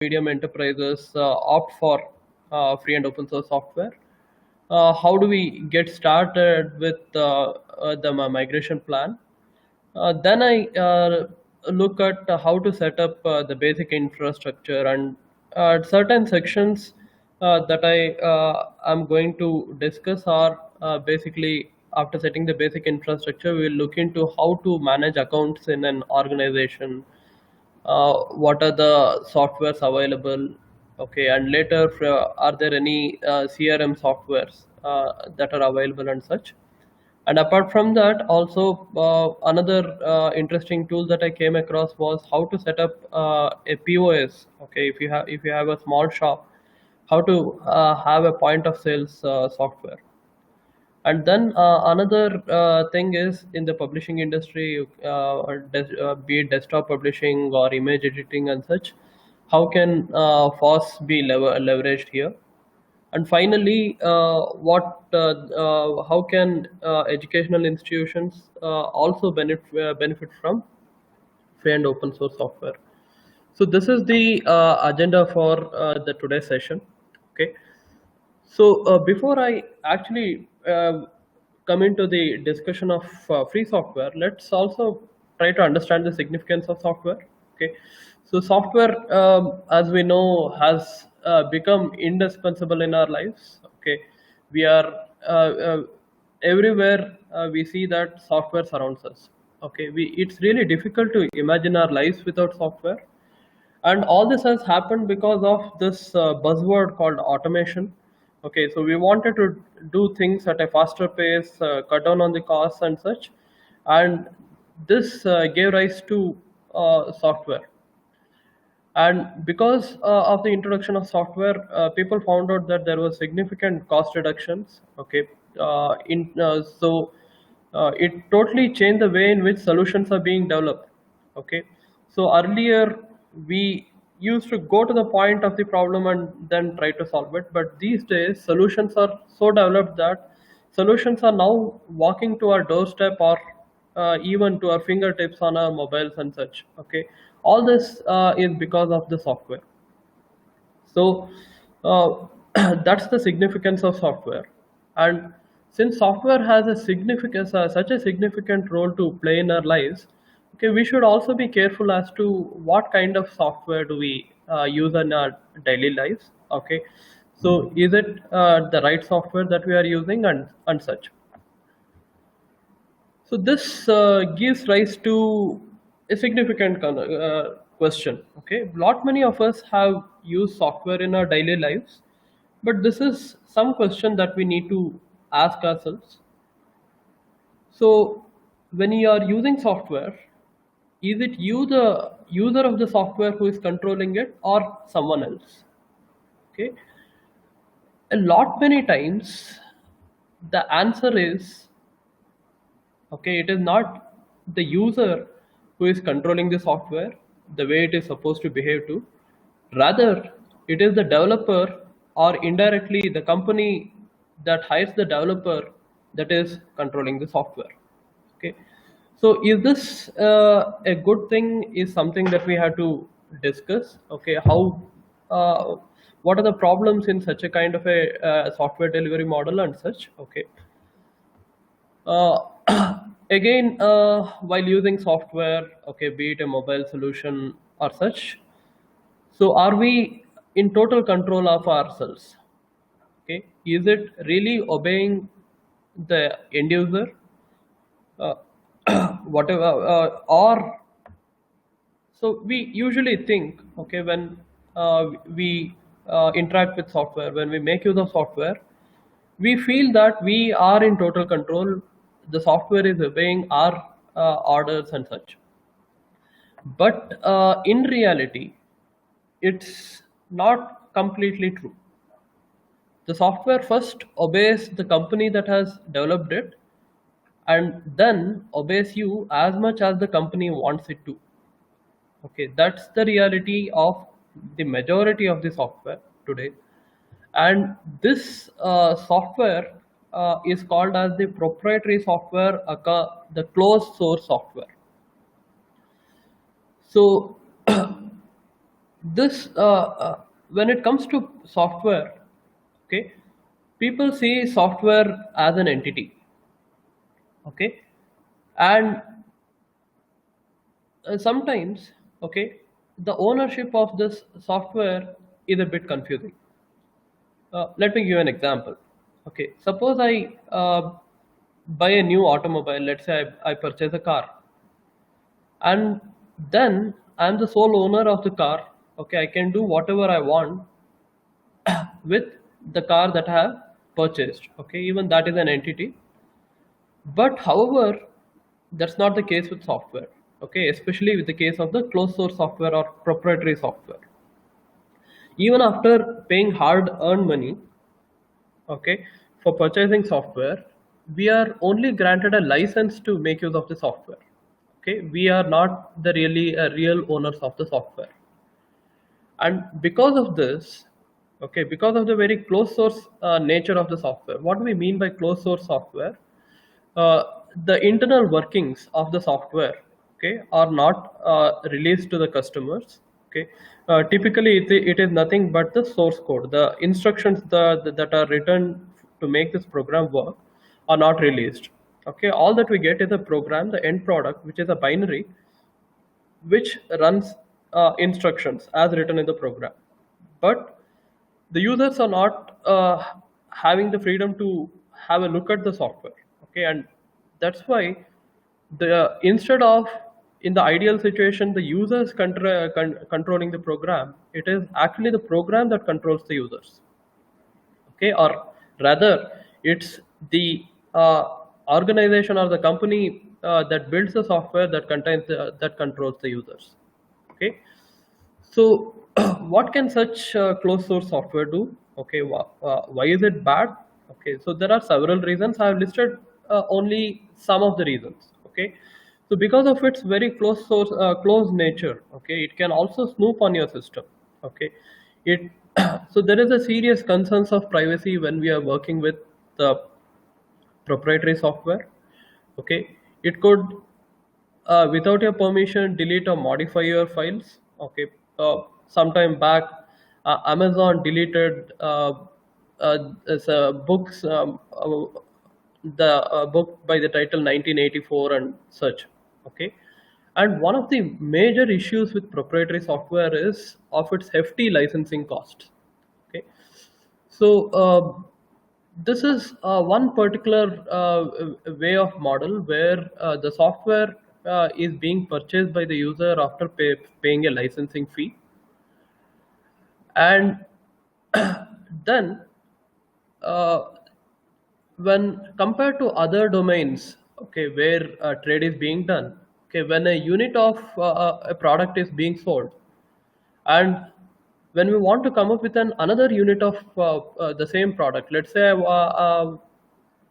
medium enterprises opt for free and open source software. How do we get started with the migration plan? Then I look at how to set up the basic infrastructure, and certain sections that I am going to discuss are basically after setting the basic infrastructure, we will look into how to manage accounts in an organization, what are the softwares available, okay, and later are there any crm softwares that are available and such. And apart from that also, another interesting tool that I came across was how to set up a pos. Okay, if you have a small shop, how to have a point of sales software. And then another thing is in the publishing industry, be it desktop publishing or image editing and such, how can FOSS be leveraged here? And finally, how can educational institutions also benefit from free and open source software? So this is the agenda for the today's session. Okay. So before I actually come into the discussion of free software, let's also try to understand the significance of software. Okay, so software, as we know, has become indispensable in our lives. Okay, we are everywhere. We see that software surrounds us. Okay, it's really difficult to imagine our lives without software, and all this has happened because of this buzzword called automation. Okay, so we wanted to do things at a faster pace, cut down on the costs and such, and this gave rise to software. And because of the introduction of software, people found out that there was significant cost reductions. Okay, in so it totally changed the way in which solutions are being developed. Okay, so earlier we used to go to the point of the problem and then try to solve it, but these days solutions are so developed that solutions are now walking to our doorstep, or even to our fingertips on our mobiles and such. Okay, all this is because of the software. So uh, that's the significance of software. And since software has a significance, such a significant role to play in our lives, okay, we should also be careful as to what kind of software do we use in our daily lives. Okay, so is it the right software that we are using, and such. So this gives rise to a significant question. Okay, lot many of us have used software in our daily lives, but this is some question that we need to ask ourselves. So when you are using software, is it you, the user of the software, who is controlling it, or someone else? Okay, a lot many times the answer is, okay, it is not the user who is controlling the software the way it is supposed to behave to. Rather, it is the developer, or indirectly the company that hires the developer, that is controlling the software. Okay, so is this a good thing? Is something that we have to discuss. Okay, how uh, what are the problems in such a kind of a software delivery model and such. Okay, uh, again, while using software, okay, be it a mobile solution or such, so are we in total control of ourselves? Okay, is it really obeying the end user? Uh, whatever, or so we usually think, okay, when we interact with software, when we make use of software, we feel that we are in total control. The software is obeying our orders and such. But in reality, it's not completely true. The software first obeys the company that has developed it, and then obeys you as much as the company wants it to. Okay, that's the reality of the majority of the software today. And this software is called as the proprietary software, the closed source software. So This when it comes to software, okay, people see software as an entity, okay, and sometimes, okay, the ownership of this software is a bit confusing. Let me give you an example. Okay, suppose I buy a new automobile. Let's say I purchase a car, and then I'm the sole owner of the car. Okay, I can do whatever I want with the car that I have purchased. Okay, even that is an entity. But however, that's not the case with software. Okay, especially with the case of the closed source software or proprietary software. Even after paying hard earned money, okay, for purchasing software, we are only granted a license to make use of the software. Okay, we are not the really real owners of the software. And because of this, okay, because of the very closed source nature of the software, what do we mean by closed source software? uh, the internal workings of the software, okay, are not released to the customers. Okay, typically it is nothing but the source code. The instructions that are written to make this program work are not released. Okay, all that we get is a program, the end product, which is a binary which runs instructions as written in the program. But the users are not having the freedom to have a look at the software. Okay, and that's why the instead of, in the ideal situation, the users controlling the program, it is actually the program that controls the users. Okay, or rather, it's the organization or the company that builds the software that controls the users. Okay, so what can such closed source software do? Okay, why is it bad? Okay, so there are several reasons. I have listed only some of the reasons. Okay, so because of its very closed nature, okay, it can also snoop on your system. Okay, it so there is a serious concerns of privacy when we are working with the proprietary software. Okay, it could without your permission delete or modify your files. Okay, sometime back, Amazon deleted books, the book by the title 1984 and such. Okay, and one of the major issues with proprietary software is of its hefty licensing costs. Okay, so this is one particular way of model where the software is being purchased by the user after paying a licensing fee, and then uh, when compared to other domains, okay, where trade is being done, okay, when a unit of a product is being sold, and when we want to come up with another unit of the same product, let's say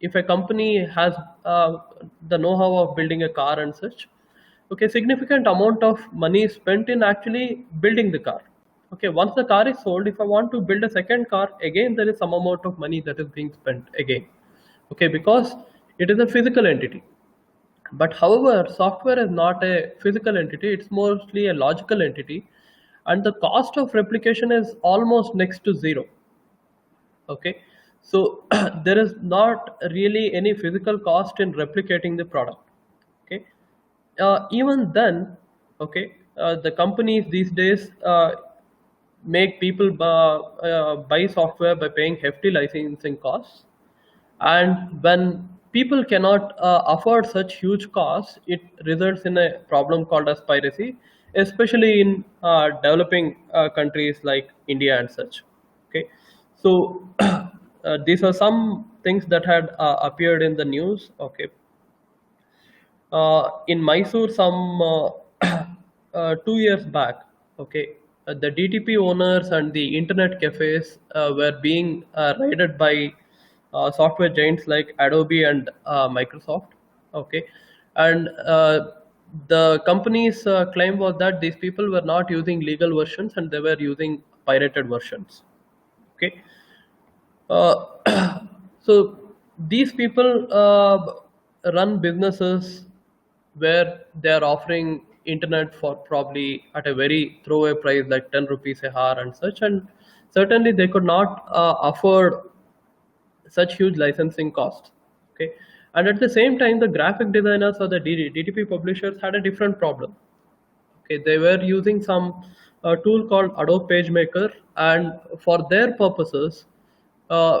if a company has the know-how of building a car and such, okay, significant amount of money is spent in actually building the car. Okay, once the car is sold, if I want to build a second car, again there is some amount of money that is being spent again. Okay, because it is a physical entity. But however, software is not a physical entity, it's mostly a logical entity, and the cost of replication is almost next to zero. Okay, so there is not really any physical cost in replicating the product. Okay, even then, okay, the companies these days make people buy software by paying hefty licensing costs, and when people cannot afford such huge costs, it results in a problem called as piracy, especially in developing countries like India and such. Okay, so these are some things that had appeared in the news. Okay, in Mysore, some 2 years back, okay, the DTP owners and the internet cafes were being raided by software giants like Adobe and Microsoft. Okay, and the company's claim was that these people were not using legal versions and they were using pirated versions. Okay, so these people run businesses where they are offering internet for probably at a very throwaway price like 10 rupees a hour and such, and certainly they could not afford such huge licensing costs. Okay, and at the same time, the graphic designers or the DTP publishers had a different problem. Okay, they were using some tool called Adobe PageMaker, and for their purposes, uh,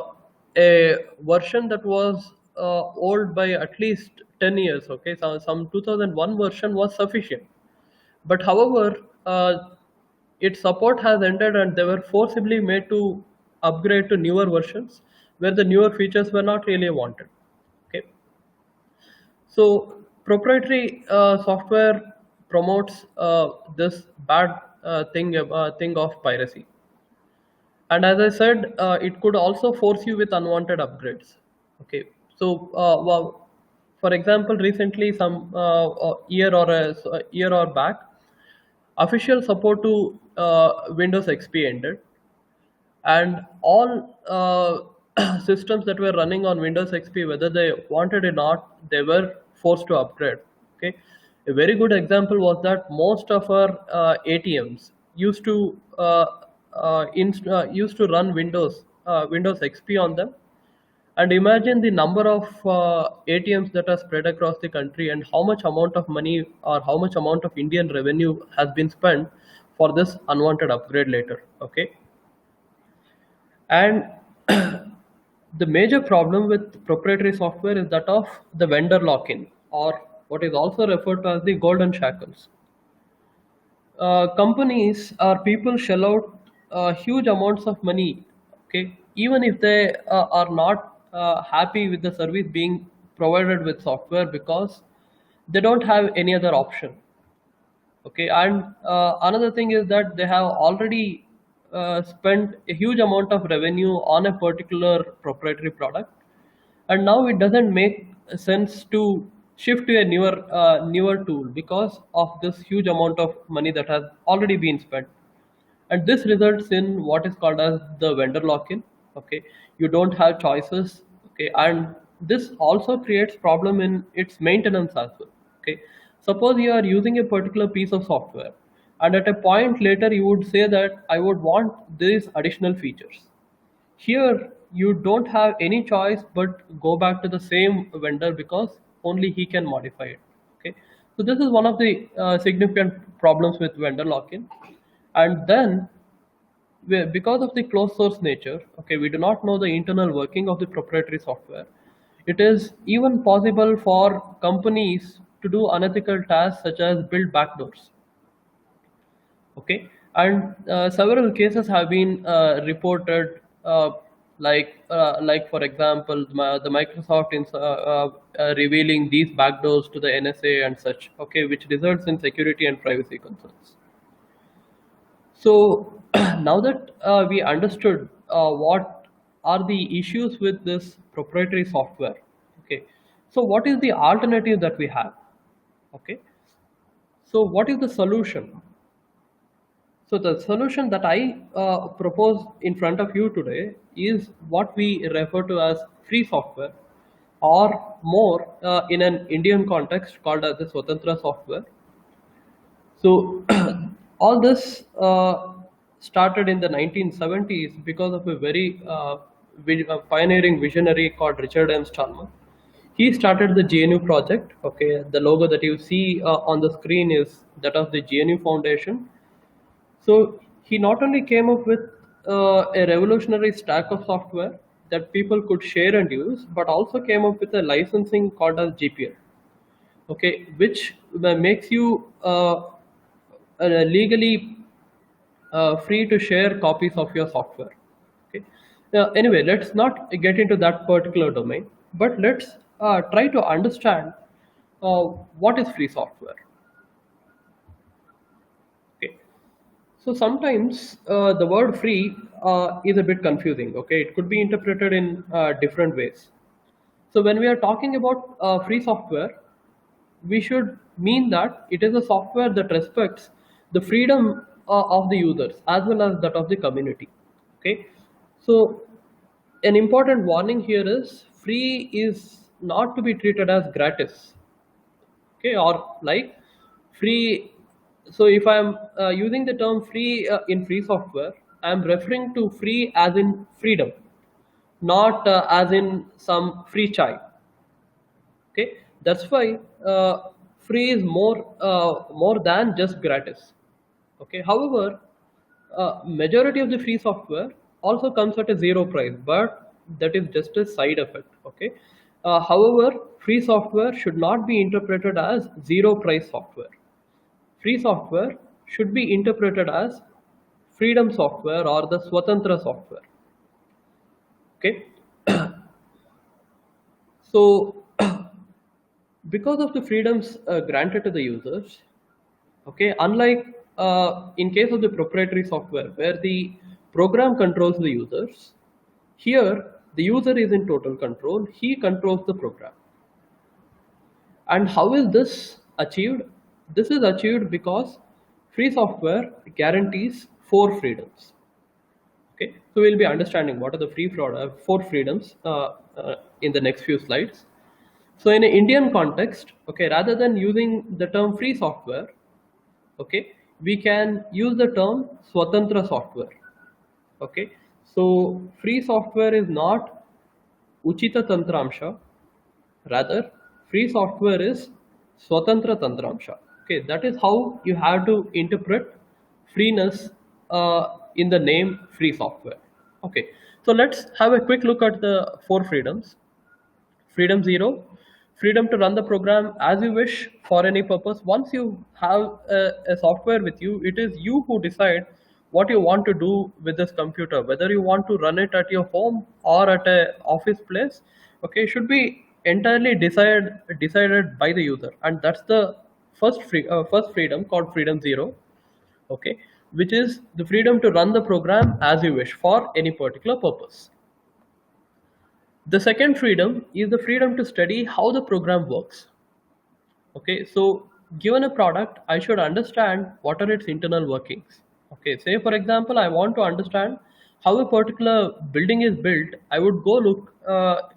a version that was old by at least 10 years. Okay, so some 2001 version was sufficient. But however, its support has ended, and they were forcibly made to upgrade to newer versions where the newer features were not really wanted. Okay, so proprietary software promotes this bad thing of piracy, and as I said, it could also force you with unwanted upgrades. Okay, so well, for example, recently some a year or back, official support to Windows XP ended, and all systems that were running on Windows XP, whether they wanted it or not, they were forced to upgrade. Okay, a very good example was that most of our ATMs used to run Windows XP on them, and imagine the number of ATMs that are spread across the country, and how much amount of money or how much amount of Indian revenue has been spent for this unwanted upgrade later. Okay, and the major problem with proprietary software is that of the vendor lock-in, or what is also referred to as the golden shackles. Companies or people shell out huge amounts of money, okay, even if they are not happy with the service being provided with software, because they don't have any other option. Okay, and another thing is that they have already spent a huge amount of revenue on a particular proprietary product, and now it doesn't make sense to shift to a newer tool because of this huge amount of money that has already been spent, and this results in what is called as the vendor lock-in. Okay, you don't have choices. Okay, and this also creates problem in its maintenance as well. Okay, suppose you are using a particular piece of software, and at a point later you would say that I would want these additional features. Here, you don't have any choice but go back to the same vendor because only he can modify it. Okay, so this is one of the significant problems with vendor lock-in, and then because of the closed source nature, okay, we do not know the internal working of the proprietary software. It is even possible for companies to do unethical tasks such as build backdoors. Okay, and several cases have been reported, like for example the Microsoft revealing these backdoors to the NSA and such. Okay, which results in security and privacy concerns. So now that we understood what are the issues with this proprietary software, okay, so what is the alternative that we have? Okay, so what is the solution? So the solution that I propose in front of you today is what we refer to as free software, or more in an Indian context called as the Swatantra software. So all this started in the 1970s because of a very pioneering visionary called Richard M. Stallman. He started the GNU project. Okay, the logo that you see on the screen is that of the GNU Foundation. So he not only came up with a revolutionary stack of software that people could share and use, but also came up with a licensing called as GPL. Okay, which makes you legally free to share copies of your software. Okay. Now, anyway, let's not get into that particular domain, but let's try to understand uh, what is free software. Okay. So sometimes the word free is a bit confusing. Okay, it could be interpreted in different ways. So when we are talking about free software, we should mean that it is a software that respects the freedom of the users as well as that of the community. Okay, so an important warning here is free is not to be treated as gratis. Okay, or like free So if I'm using the term free in free software, I'm referring to free as in freedom, not as in some free chai. Okay, that's why free is more than just gratis. Okay, however, majority of the free software also comes at a zero price, but that is just a side effect. Okay, however, free software should not be interpreted as zero price software. Free software should be interpreted as freedom software or the Swatantra software. Okay, so because of the freedoms granted to the users, okay, unlike in case of the proprietary software where the program controls the users, here the user is in total control, he controls the program. And how is this achieved? This is achieved because free software guarantees four freedoms. Okay, so we'll be understanding what are the four freedoms in the next few slides. So in an Indian context, okay, rather than using the term free software, okay, we can use the term Swatantra software. Okay, so free software is not Uchita Tantramsha, rather free software is Swatantra Tantramsha. Okay, that is how you have to interpret freeness in the name free software. Okay, so let's have a quick look at the four freedoms. Freedom zero, freedom to run the program as you wish for any purpose. Once you have a software with you, it is you who decide what you want to do with this computer, whether you want to run it at your home or at a office place. Okay, should be entirely decided by the user, and that's the first freedom called freedom zero. Okay, which is the freedom to run the program as you wish for any particular purpose. The second freedom is the freedom to study how the program works. Okay, so given a product, I should understand what are its internal workings. Okay, say for example, I want to understand how a particular building is built. I would go look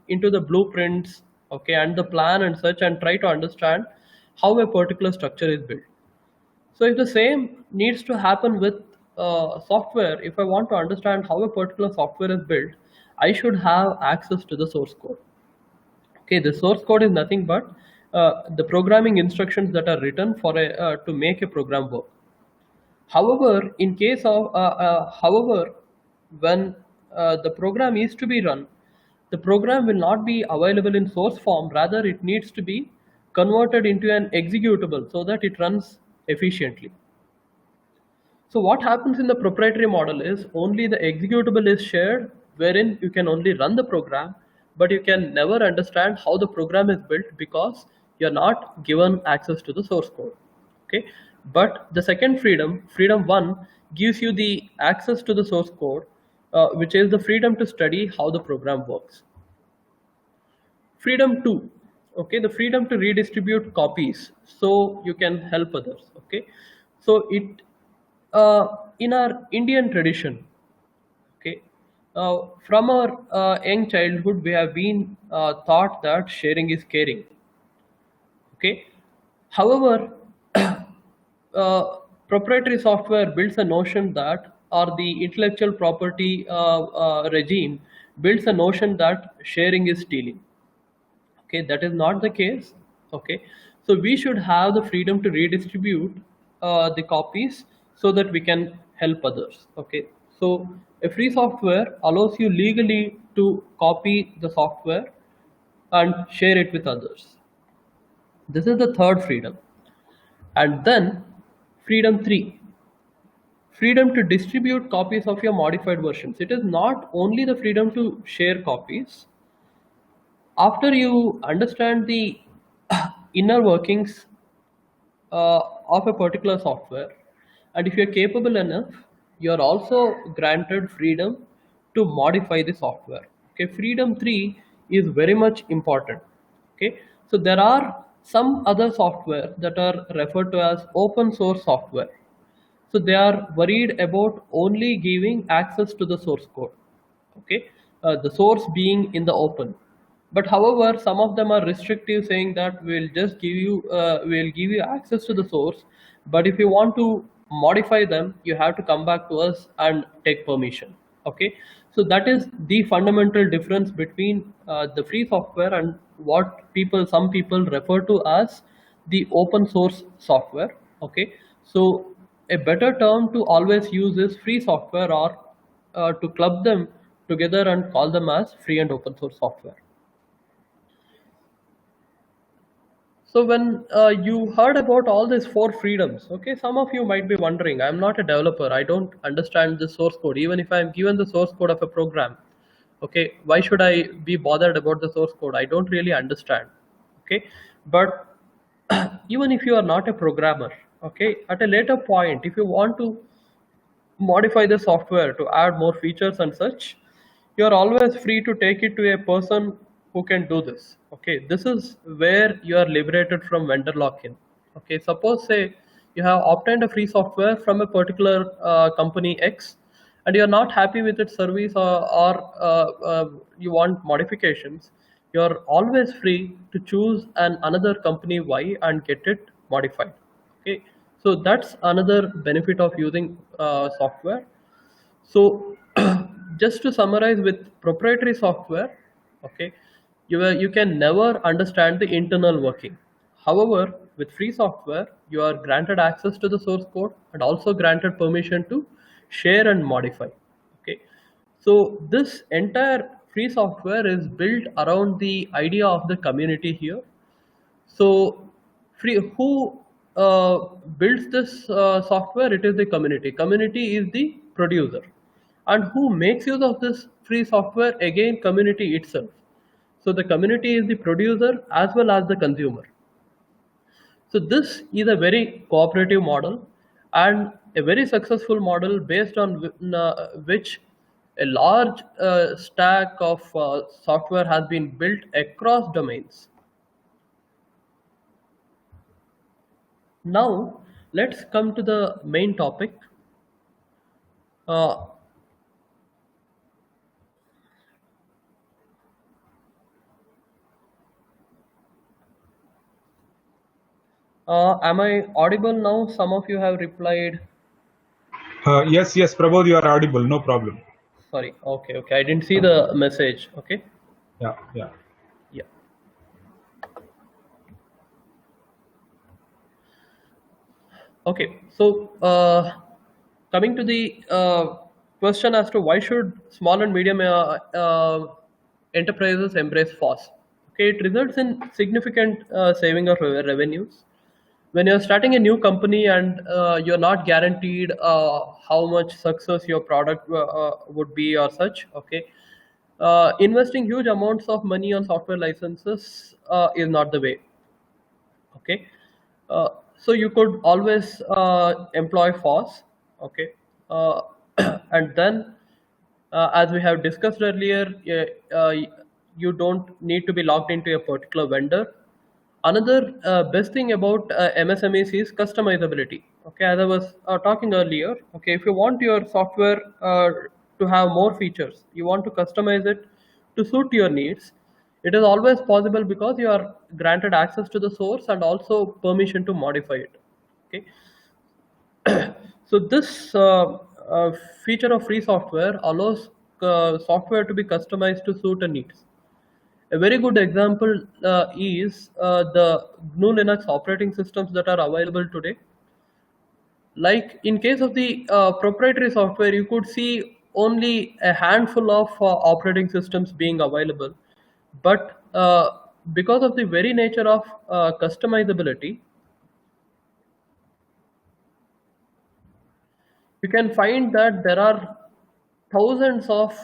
into the blueprints, okay, and the plan and such, and try to understand how a particular structure is built. So if the same needs to happen with software, if I want to understand how a particular software is built, I should have access to the source code. Okay, the source code is nothing but the programming instructions that are written for to make a program work. However, when the program is to be run, the program will not be available in source form. Rather, it needs to be converted into an executable so that it runs efficiently. So what happens in the proprietary model is only the executable is shared, wherein you can only run the program, but you can never understand how the program is built because you're not given access to the source code. Okay, but the second freedom, freedom one, gives you the access to the source code, which is the freedom to study how the program works. Freedom 2, okay, the freedom to redistribute copies so you can help others. Okay, so it in our Indian tradition, okay, from our young childhood, we have been taught that sharing is caring. Okay, however, proprietary software builds a notion that, or the intellectual property regime builds a notion that sharing is stealing. Okay, that is not the case. Okay, so we should have the freedom to redistribute the copies so that we can help others. Okay, so a free software allows you legally to copy the software and share it with others. This is the third freedom. And then freedom 3, freedom to distribute copies of your modified versions. It is not only the freedom to share copies. After you understand the inner workings of a particular software, and if you're capable enough, you're also granted freedom to modify the software. Okay, freedom 3 is very much important. Okay, so there are some other software that are referred to as open source software. So they are worried about only giving access to the source code. Okay, the source being in the open. But however, some of them are restrictive, saying that we'll give you access to the source, but if you want to modify them, you have to come back to us and take permission. Okay, so that is the fundamental difference between the free software and what some people refer to as the open source software. Okay, so a better term to always use is free software, or to club them together and call them as free and open source software. So when you heard about all these four freedoms, okay, some of you might be wondering, I'm not a developer, I don't understand the source code. Even if I'm given the source code of a program, okay, why should I be bothered about the source code? I don't really understand. Okay, but even if you are not a programmer, okay, at a later point, if you want to modify the software to add more features and such, you are always free to take it to a person who can do this. Okay, this is where you are liberated from vendor lock-in. Okay, suppose say you have obtained a free software from a particular company X, and you are not happy with its service, or you want modifications, you are always free to choose another company Y and get it modified. Okay, so that's another benefit of using software. So just to summarize, with proprietary software, okay, you can never understand the internal working. However, with free software, you are granted access to the source code and also granted permission to share and modify. Okay, so this entire free software is built around the idea of the community here. So, who builds this software? It is the community. Community is the producer, and who makes use of this free software? Again, community itself. So the community is the producer as well as the consumer. So this is a very cooperative model and a very successful model based on which a large stack of software has been built across domains. Now, let's come to the main topic. Uh, am I audible now? Some of you have replied. Yes, yes, Prabodh, you are audible. No problem. Sorry. Okay, okay. I didn't see the message. Okay. Yeah, yeah. Yeah. Okay. So, coming to the question as to why should small and medium enterprises embrace FOSS? Okay, it results in significant saving of revenues. When you're starting a new company and you're not guaranteed how much success your product would be or such, okay, investing huge amounts of money on software licenses is not the way. Okay, uh, so you could always employ FOSS. Okay, uh, and then as we have discussed earlier, you don't need to be locked into a particular vendor. Another best thing about MSMEs is customizability. Okay, as I was talking earlier, okay, if you want your software to have more features, you want to customize it to suit your needs. It is always possible because you are granted access to the source and also permission to modify it. Okay, so this feature of free software allows software to be customized to suit a needs. A very good example is the GNU Linux operating systems that are available today. Like in case of the proprietary software, you could see only a handful of operating systems being available. But because of the very nature of customizability, you can find that there are thousands of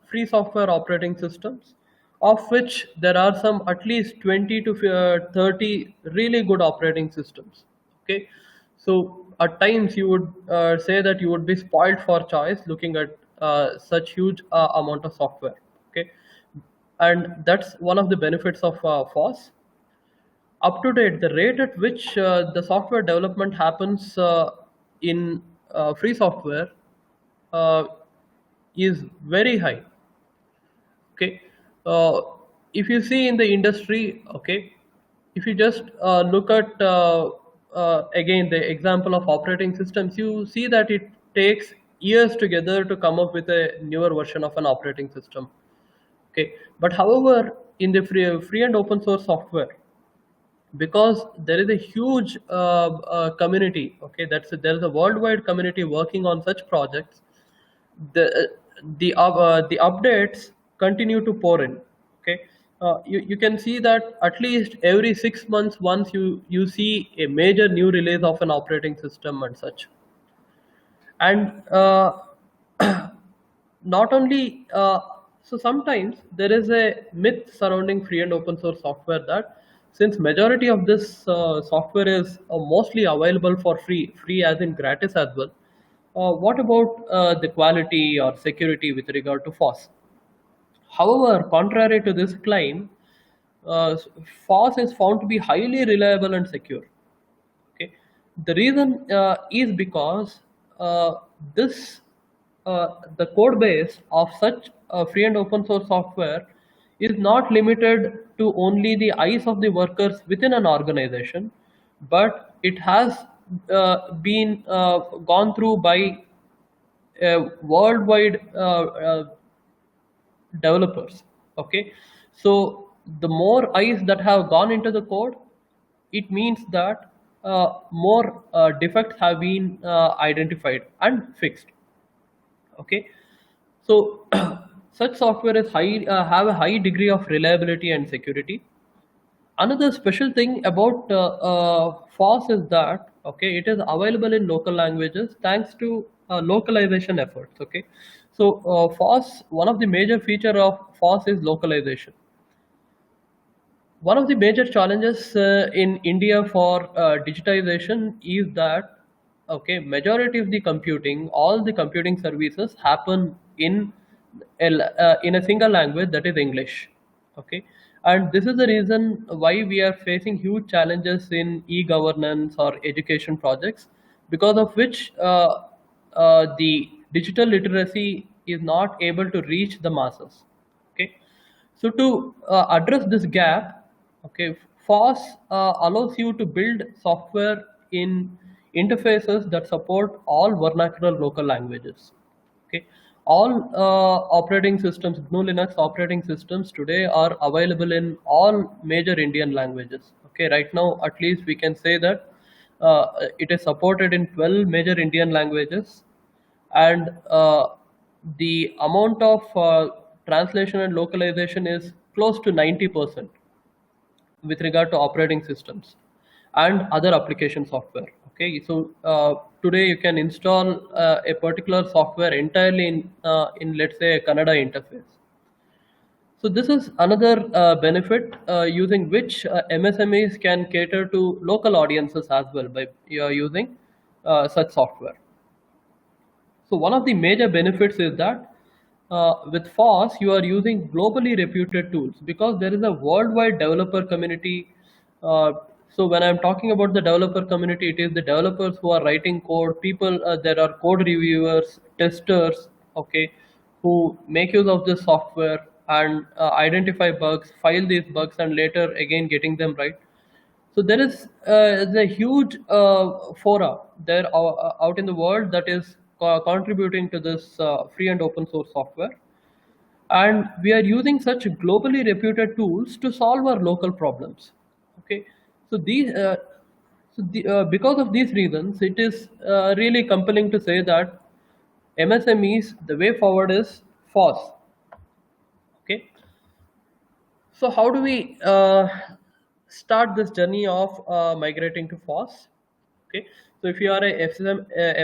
free software operating systems, of which there are some at least 20 to 30 really good operating systems. Okay, so at times you would say that you would be spoiled for choice looking at such huge amount of software. Okay, and that's one of the benefits of FOSS. Up to date, the rate at which the software development happens in free software uh, is very high. Okay, uh, if you see in the industry, okay, if you just look at again the example of operating systems, you see that it takes years together to come up with a newer version of an operating system. Okay, but however, in the free and open source software, because there is a huge community, okay, there is a worldwide community working on such projects, the the updates continue to pour in. Okay, you can see that at least every 6 months once you see a major new release of an operating system and such. And not only so sometimes there is a myth surrounding free and open source software that since majority of this software is mostly available for free as in gratis as well, what about the quality or security with regard to FOSS? However, contrary to this claim, FOSS is found to be highly reliable and secure. Okay, the reason is because this the code base of such free and open source software is not limited to only the eyes of the workers within an organization, but it has been gone through by worldwide developers. Okay, so the more eyes that have gone into the code, it means that more defects have been identified and fixed. Okay, so such software is high have a high degree of reliability and security. Another special thing about FOSS is that, okay, it is available in local languages thanks to localization efforts. Okay, so FOSS, one of the major feature of FOSS is localization. One of the major challenges in India for digitization is that, okay, majority of the computing, all the computing services happen in a single language, that is English. Okay, and this is the reason why we are facing huge challenges in e-governance or education projects, because of which the digital literacy is not able to reach the masses. Okay, so to address this gap, okay, FOSS allows you to build software in interfaces that support all vernacular local languages. Okay, all operating systems, GNU Linux operating systems today are available in all major Indian languages. Okay, right now at least we can say that it is supported in 12 major Indian languages, and the amount of translation and localization is close to 90% with regard to operating systems and other application software. Okay, so today you can install a particular software entirely in let's say a Kannada interface. So this is another benefit using which MSMEs can cater to local audiences as well by using such software. So one of the major benefits is that with FOSS you are using globally reputed tools because there is a worldwide developer community. So when I'm talking about the developer community, it is the developers who are writing code. People, there are code reviewers, testers, okay, who make use of this software and identify bugs, file these bugs, and later again getting them right. So there is a huge fora there out in the world that is contributing to this free and open source software, and we are using such globally reputed tools to solve our local problems. Okay, so because of these reasons, it is really compelling to say that MSMEs, the way forward is FOSS. Okay, so how do we start this journey of migrating to FOSS? Okay, so if you are a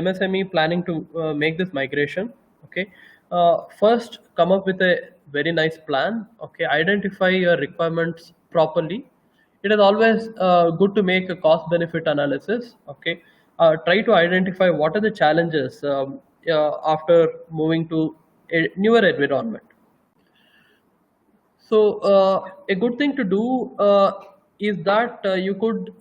MSME planning to make this migration, okay, first come up with a very nice plan. Okay, identify your requirements properly. It is always good to make a cost benefit analysis. Okay, try to identify what are the challenges after moving to a newer environment. So a good thing to do is that you could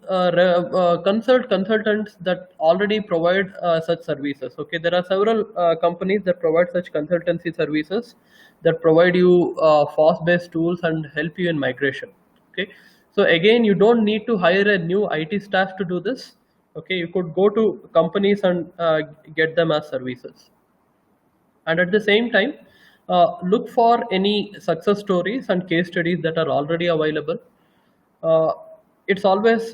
consult consultants that already provide such services. Okay, there are several companies that provide such consultancy services that provide you FOSS-based tools and help you in migration. Okay, so again, you don't need to hire a new IT staff to do this. Okay, you could go to companies and get them as services. And at the same time, look for any success stories and case studies that are already available. uh, it's always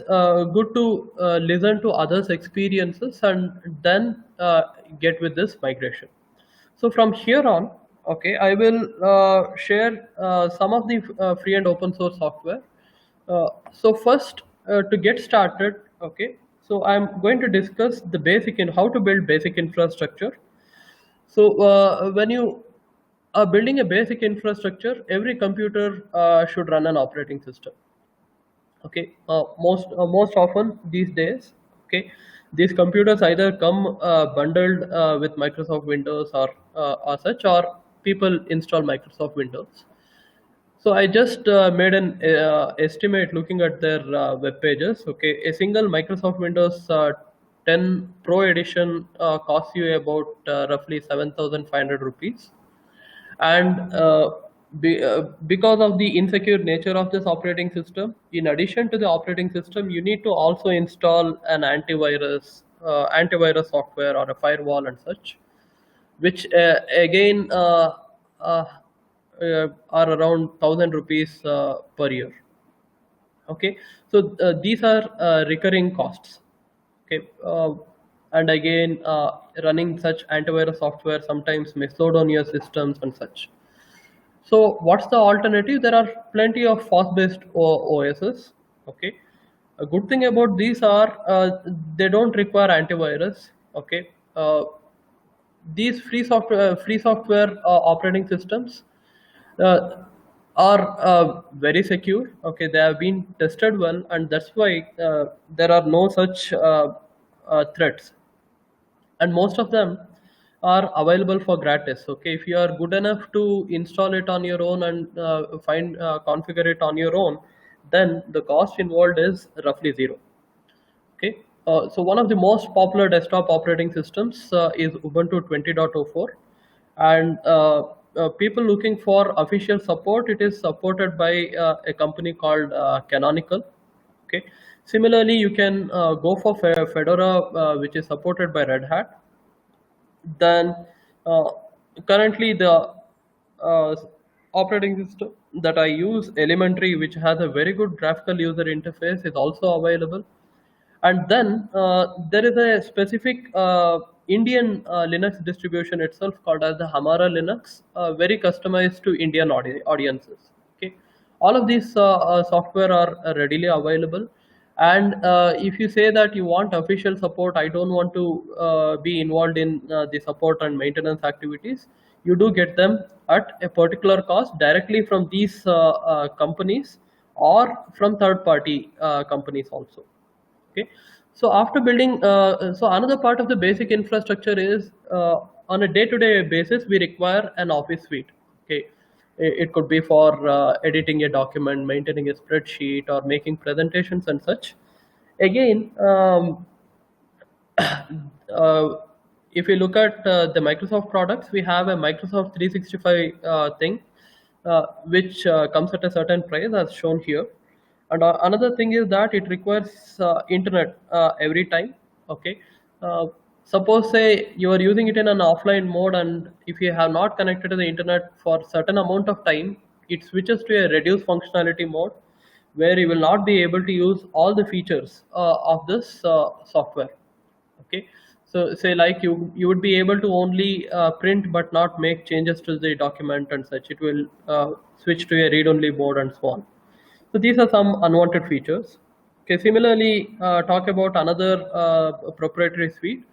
good to listen to others experiences and then get with this migration. So from here on, okay, I will share some of the free and open source software. So first, to get started, okay, so I'm going to discuss the basic in how to build basic infrastructure. So when you are building a basic infrastructure, every computer should run an operating system. Okay, most often these days, okay, these computers either come bundled with Microsoft Windows or such, or people install Microsoft Windows. So I just made an estimate looking at their web pages. Okay, a single Microsoft Windows 10 Pro edition costs you about roughly 7,500 rupees. And because of the insecure nature of this operating system, in addition to the operating system, you need to also install an antivirus software or a firewall and such, which again are around 1,000 rupees per year. Okay, so these are recurring costs. Okay, and again, running such antivirus software sometimes may slow down your systems and such. So what's the alternative? There are plenty of FOSS-based OSs. Okay, a good thing about these are they don't require antivirus. Okay, these free software operating systems uh, are very secure. Okay, they have been tested well, and that's why there are no such threats, and most of them are available for gratis. Okay, if you are good enough to install it on your own and find configure it on your own, then the cost involved is roughly zero. Okay, so one of the most popular desktop operating systems is Ubuntu 20.04, and people looking for official support, it is supported by a company called Canonical. Okay, similarly, you can go for Fedora, which is supported by Red Hat. Then uh, currently the uh, operating system that I use, Elementary, which has a very good graphical user interface, is also available. And then there is a specific Indian Linux distribution itself called as the Hamara Linux, very customized to Indian audiences. Okay, all of these software are readily available. And if you say that you want official support, I don't want to be involved in the support and maintenance activities, you do get them at a particular cost directly from these companies or from third party companies also. Okay, so after building so another part of the basic infrastructure is on a day-to-day basis we require an office suite. Okay, it could be for editing a document, maintaining a spreadsheet, or making presentations and such. Again, uh, if you look at the Microsoft products, we have a Microsoft 365 thing, which comes at a certain price as shown here. And another thing is that it requires internet every time. Okay, uh, suppose say you are using it in an offline mode, and if you have not connected to the internet for certain amount of time, it switches to a reduced functionality mode, where you will not be able to use all the features of this software. Okay, so say like you would be able to only print but not make changes to the document and such. It will switch to a read only mode and so on. So these are some unwanted features. Okay, similarly, talk about another proprietary suite,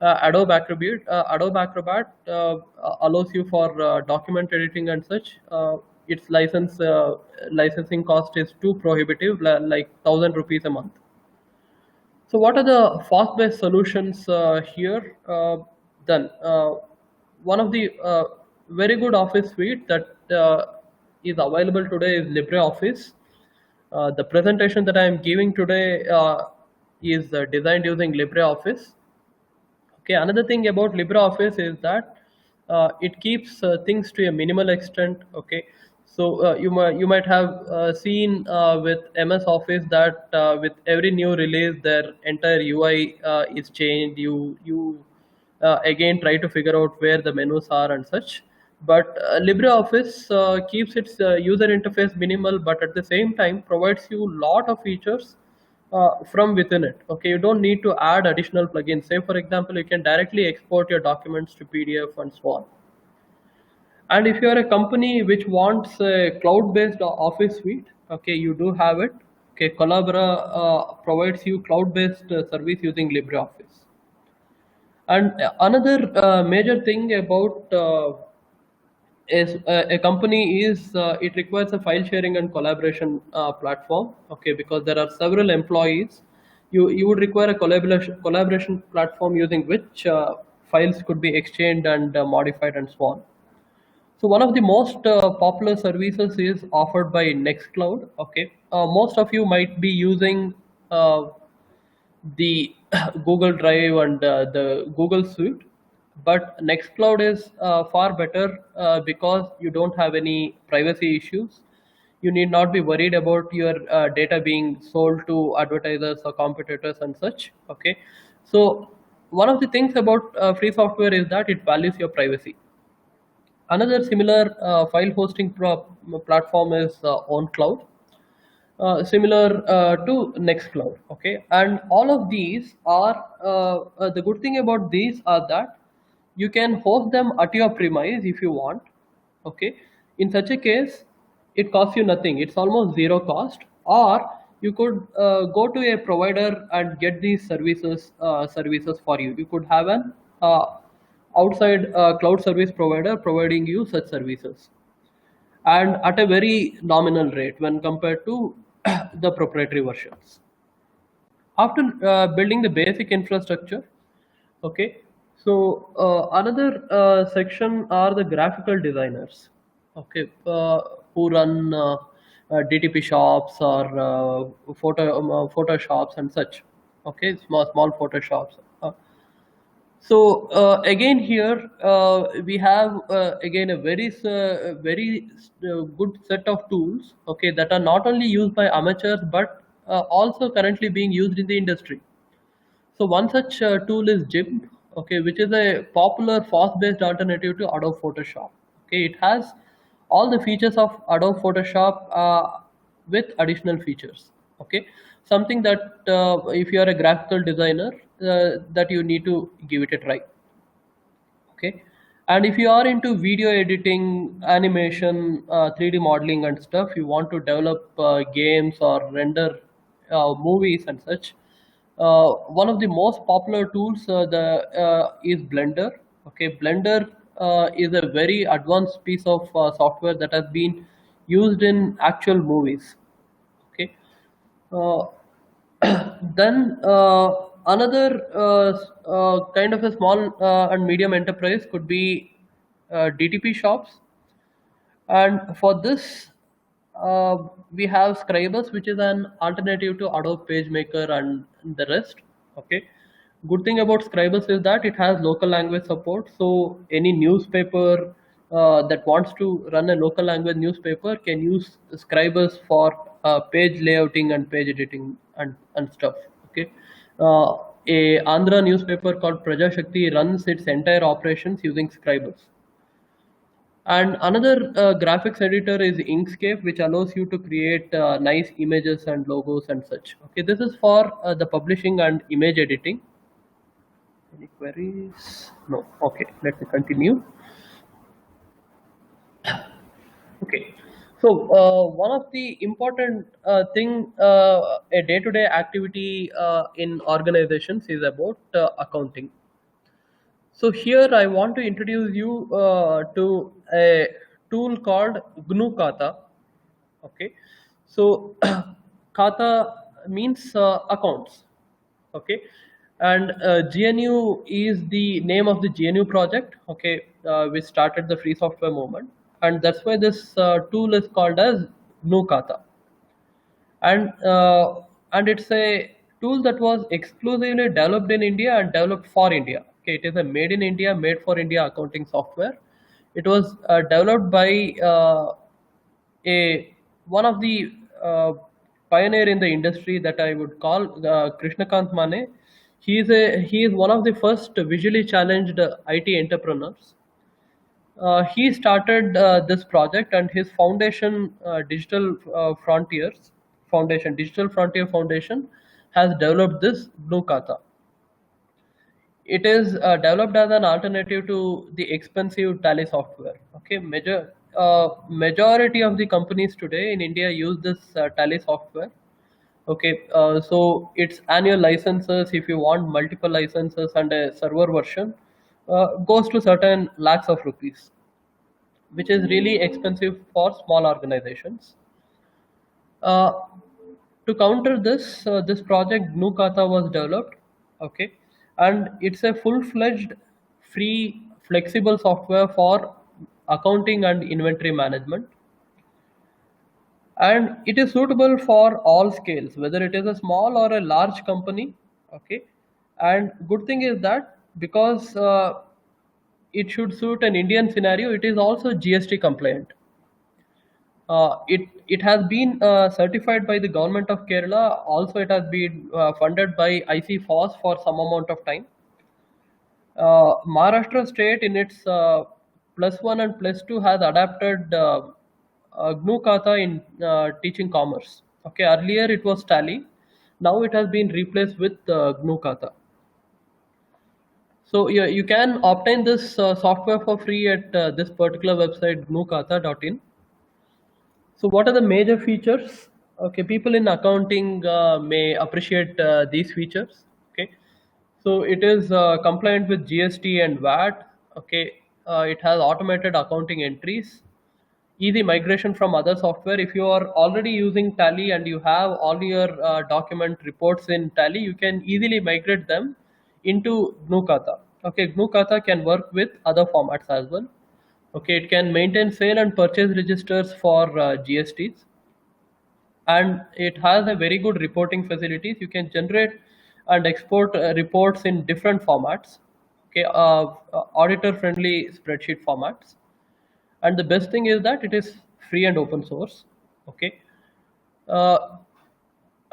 Adobe Acrobat allows you for document editing and such. Its licensing cost is too prohibitive, like 1,000 rupees a month. So what are the fast-based solutions here? Then one of the very good Office suite that is available today is LibreOffice. The presentation that I am giving today is designed using LibreOffice. Okay, another thing about LibreOffice is that it keeps things to a minimal extent. Okay, So you might have seen with MS Office that with every new release, their entire UI is changed. You again try to figure out where the menus are and such. But LibreOffice keeps its user interface minimal, but at the same time provides you lot of features from within it. Okay, you don't need to add additional plugins. Say for example, you can directly export your documents to PDF and so on. And if you are a company which wants a cloud-based office suite, okay, you do have it. Okay, Collabora provides you cloud-based service using LibreOffice. And another major thing about is a company is it requires a file sharing and collaboration platform. Okay, because there are several employees, you would require a collaboration platform using which files could be exchanged and modified and so on. So one of the most popular services is offered by Nextcloud. Okay, most of you might be using the Google Drive and the Google Suite, but Nextcloud is far better because you don't have any privacy issues. You need not be worried about your data being sold to advertisers or competitors and such. Okay, so one of the things about free software is that it values your privacy. Another similar file hosting platform is OnCloud, similar to Nextcloud. Okay, and all of these are the good thing about these are that you can host them at your premise if you want. Okay, in such a case, it costs you nothing. It's almost zero cost, or you could go to a provider and get these services for you. You could have an outside cloud service provider providing you such services, and at a very nominal rate when compared to the proprietary versions. After building the basic infrastructure, okay, so another section are the graphical designers, okay, who run DTP shops or photoshops and such. Okay, small photoshops. So again here we have again a very good set of tools, okay, that are not only used by amateurs but also currently being used in the industry. So one such tool is GIMP, okay, which is a popular fast-based alternative to Adobe Photoshop. Okay, it has all the features of Adobe Photoshop with additional features. Okay, something that if you are a graphical designer, that you need to give it a try. Okay, and if you are into video editing, animation, 3D modeling and stuff, you want to develop games or render movies and such, one of the most popular tools is Blender. Okay, Blender is a very advanced piece of software that has been used in actual movies. Okay, uh, then another kind of a small and medium enterprise could be DTP shops, and for this uh, we have Scribus, which is an alternative to Adobe PageMaker and the rest. Okay, good thing about Scribus is that it has local language support, so any newspaper that wants to run a local language newspaper can use Scribus for page layouting and page editing and stuff. Okay, a Andhra newspaper called Praja Shakti runs its entire operations using Scribus. And another graphics editor is Inkscape, which allows you to create nice images and logos and such. Okay, this is for the publishing and image editing. Any queries? No. Okay, let me continue. Okay, so one of the important thing, a day-to-day activity in organizations is about accounting. So here I want to introduce you to a tool called GNU Kata. Okay, so Kata means accounts. Okay, and GNU is the name of the GNU project. Okay, which started the free software movement, and that's why this tool is called as GNU Kata. And it's a tool that was exclusively developed in India and developed for India. Okay, it is a made in India, made for India accounting software. It was developed by a one of the pioneer in the industry that I would call Krishnakant Mane. He is one of the first visually challenged IT entrepreneurs. He started this project, and his foundation, Digital Frontier Foundation, has developed this Blue Kata. It is developed as an alternative to the expensive Tally software. Okay, majority of the companies today in India use this Tally software. Okay, so it's annual licenses. If you want multiple licenses and a server version, goes to certain lakhs of rupees, which is really expensive for small organizations. Uh, to counter this, this project GNU Kata was developed, okay, and it's a full-fledged, free, flexible software for accounting and inventory management, and it is suitable for all scales, whether it is a small or a large company, okay. And good thing is that because it should suit an Indian scenario, it is also GST compliant. It has been certified by the government of Kerala. Also, it has been funded by IC FOSS for some amount of time. Maharashtra state in its plus one and plus two has adapted GNU Kata in teaching commerce. Okay, earlier it was Tally, now it has been replaced with GNU Kata. So you can obtain this software for free at this particular website gnukata.in. So what are the major features? Okay, people in accounting may appreciate these features. Okay, so it is compliant with GST and VAT. Okay, it has automated accounting entries, easy migration from other software. If you are already using Tally and you have all your document reports in Tally, you can easily migrate them into GNU Kata. Okay, GNU Kata can work with other formats as well. Okay, it can maintain sale and purchase registers for GSTs, and it has a very good reporting facilities. You can generate and export reports in different formats. Okay, auditor friendly spreadsheet formats, and the best thing is that it is free and open source. Okay, uh,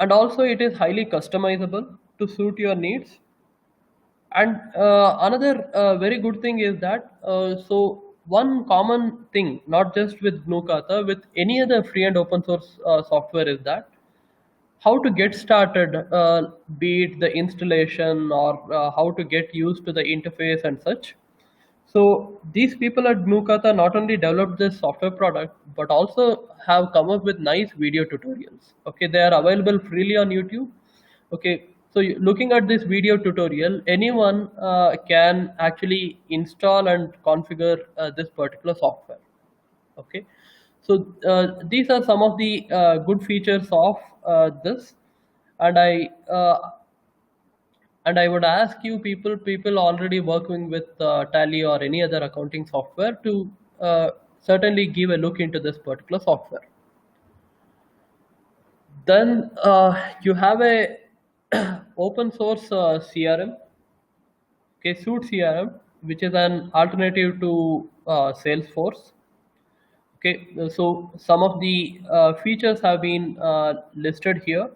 and also it is highly customizable to suit your needs. And another very good thing is that so one common thing, not just with GNU Kata, with any other free and open source software, is that how to get started, be it the installation or how to get used to the interface and such. So these people at GNU Kata not only developed this software product, but also have come up with nice video tutorials. Okay, they are available freely on YouTube. Okay, so looking at this video tutorial, anyone can actually install and configure this particular software. Okay, so these are some of the good features of this, and I would ask you people already working with Tally or any other accounting software to certainly give a look into this particular software. Then you have a open source CRM, okay, Suite CRM, which is an alternative to Salesforce. Okay, so some of the features have been listed here.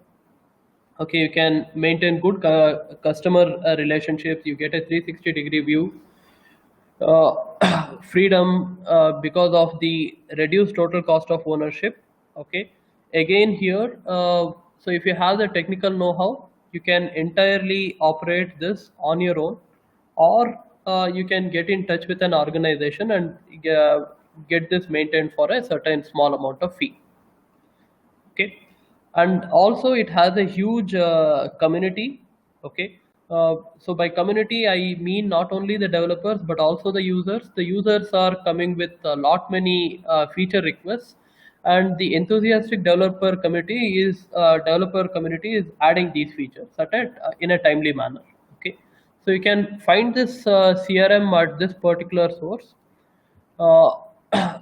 Okay, you can maintain good customer relationships. You get a 360-degree view, freedom because of the reduced total cost of ownership. Okay, again here, so if you have the technical know-how, you can entirely operate this on your own, or you can get in touch with an organization and get this maintained for a certain small amount of fee. Okay, and also it has a huge community. Okay, so by community I mean not only the developers but also the users are coming with a lot many feature requests, and the enthusiastic developer community is adding these features in a timely manner. Okay, so you can find this CRM at this particular source. uh,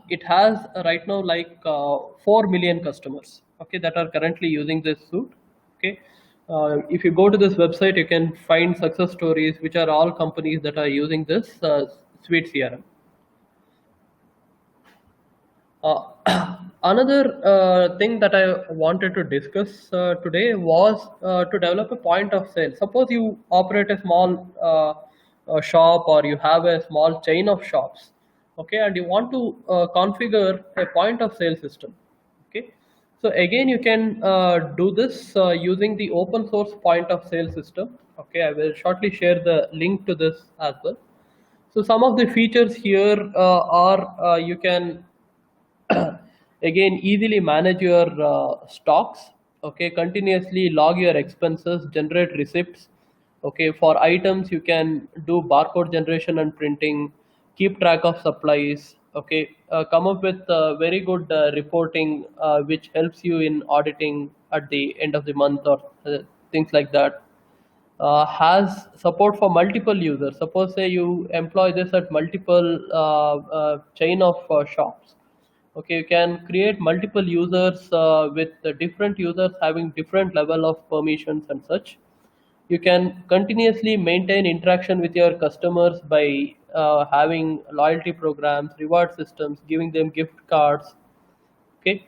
it has right now like 4 million customers, okay, that are currently using this suite. Okay, if you go to this website, you can find success stories which are all companies that are using this suite CRM. uh, Another thing that I wanted to discuss today was to develop a point of sale. Suppose you operate a small shop, or you have a small chain of shops, okay, and you want to configure a point of sale system, okay. So again, you can do this using the open source point of sale system. Okay, I will shortly share the link to this as well. So some of the features here are you can again easily manage your stocks, okay, continuously log your expenses, generate receipts, okay. For items, you can do barcode generation and printing, keep track of supplies, okay. Come up with very good reporting which helps you in auditing at the end of the month, or things like that. Has support for multiple users. Suppose say you employ this at multiple chain of shops. Okay, you can create multiple users with the different users having different level of permissions and such. You can continuously maintain interaction with your customers by having loyalty programs, reward systems, giving them gift cards. Okay,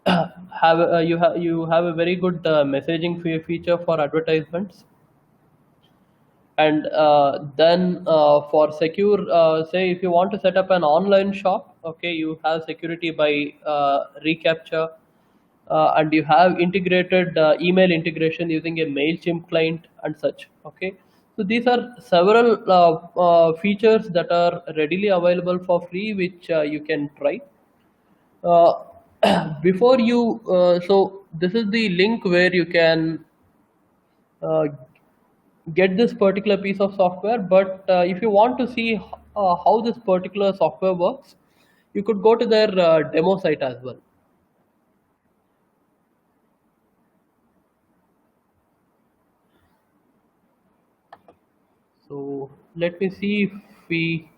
you have a very good messaging feature for advertisements. And then for secure, say if you want to set up an online shop, okay, you have security by reCAPTCHA, and you have integrated email integration using a MailChimp client and such, okay. So these are several features that are readily available for free, which you can try. uh, Before you so this is the link where you can uh, get this particular piece of software. But if you want to see how this particular software works, you could go to their demo site as well. So let me see if we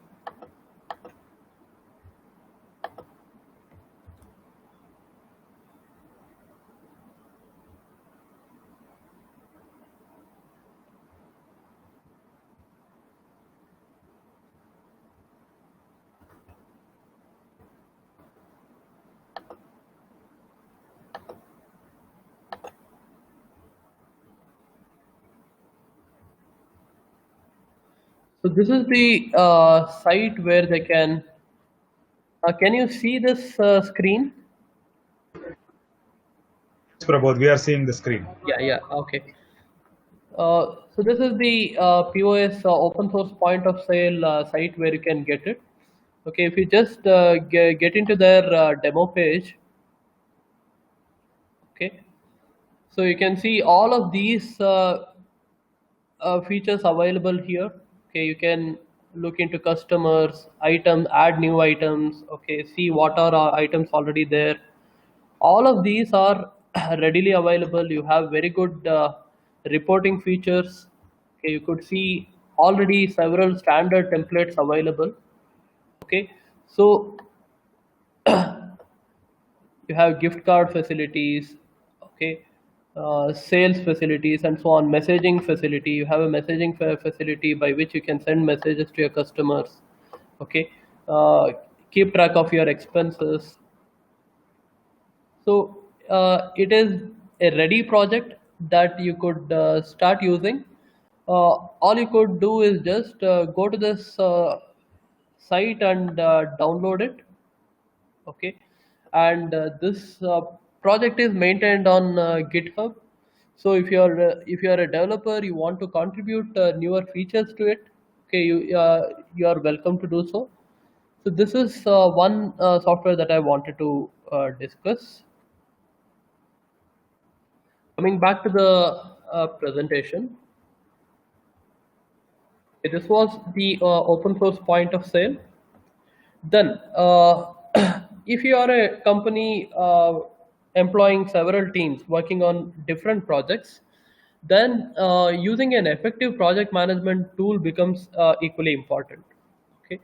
so this is the site where they can you see this screen? Yes, Prabodh, we are seeing the screen. Yeah, okay. So this is the POS open source point of sale site where you can get it. Okay, if you just get into their demo page, okay, so you can see all of these features available here. Okay, you can look into customers, items, add new items, okay, see what are our items already there. All of these are readily available. You have very good reporting features. Okay, you could see already several standard templates available, okay. So you have gift card facilities, okay, sales facilities and so on, messaging facility. You have a messaging facility by which you can send messages to your customers, okay. Keep track of your expenses. So it is a ready project that you could start using. All you could do is just go to this site and download it, okay. And this project is maintained on GitHub. So if you are a developer, you want to contribute newer features to it, okay, you are welcome to do so. So this is one software that I wanted to discuss. Coming back to the presentation, this was the open source point of sale. Then, if you are a company employing several teams working on different projects, then using an effective project management tool becomes equally important. Okay,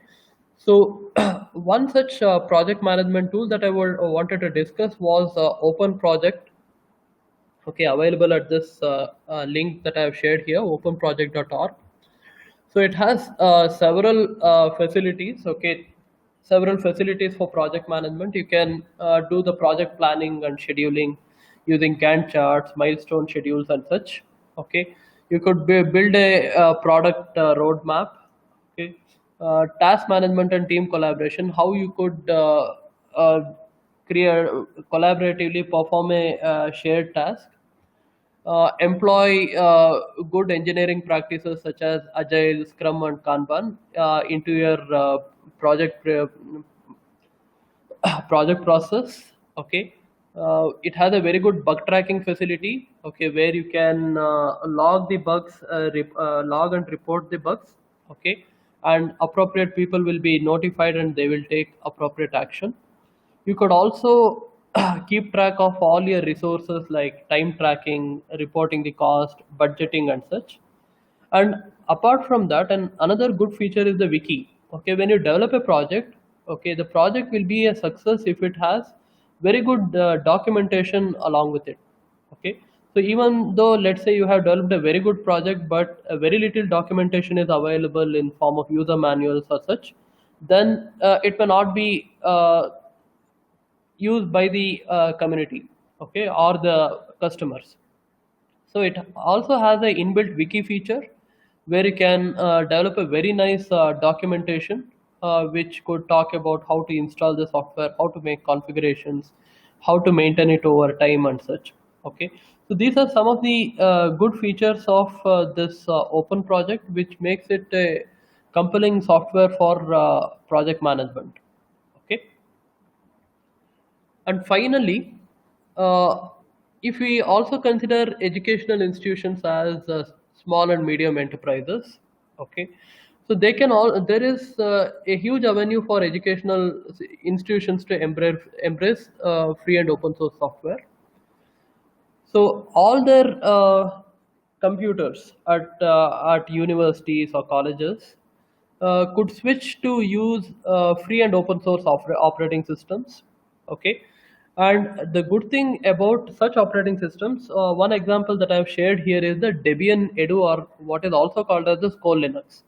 so one such project management tool that I wanted to discuss was Open Project. Okay, available at this link that I have shared here, openproject.org. So it has several facilities. Okay, several facilities for project management. You can do the project planning and scheduling using Gantt charts, milestone schedules, and such. Okay, you could build a product roadmap. Okay, task management and team collaboration. How you could uh, create collaboratively perform a shared task. Employ good engineering practices such as Agile, Scrum, and Kanban into your project project process. Okay, it has a very good bug tracking facility. Okay, where you can log the bugs, log and report the bugs. Okay, and appropriate people will be notified and they will take appropriate action. You could also keep track of all your resources like time tracking, reporting the cost, budgeting, and such. And apart from that, and another good feature is the wiki. Okay, when you develop a project, okay, the project will be a success if it has very good documentation along with it. Okay, so even though let's say you have developed a very good project, but a very little documentation is available in form of user manuals or such, then it may not be used by the community, okay, or the customers. So it also has a inbuilt wiki feature where you can develop a very nice documentation which could talk about how to install the software, how to make configurations, how to maintain it over time, and such. Okay, so these are some of the good features of this open project, which makes it a compelling software for project management. Okay, and finally, uh, if we also consider educational institutions as small and medium enterprises, okay, so they can all there is a huge avenue for educational institutions to embrace free and open source software. So all their computers at universities or colleges could switch to use free and open source operating systems. Okay, and the good thing about such operating systems, one example that I've shared here is the Debian Edu, or what is also called as the Skol Linux.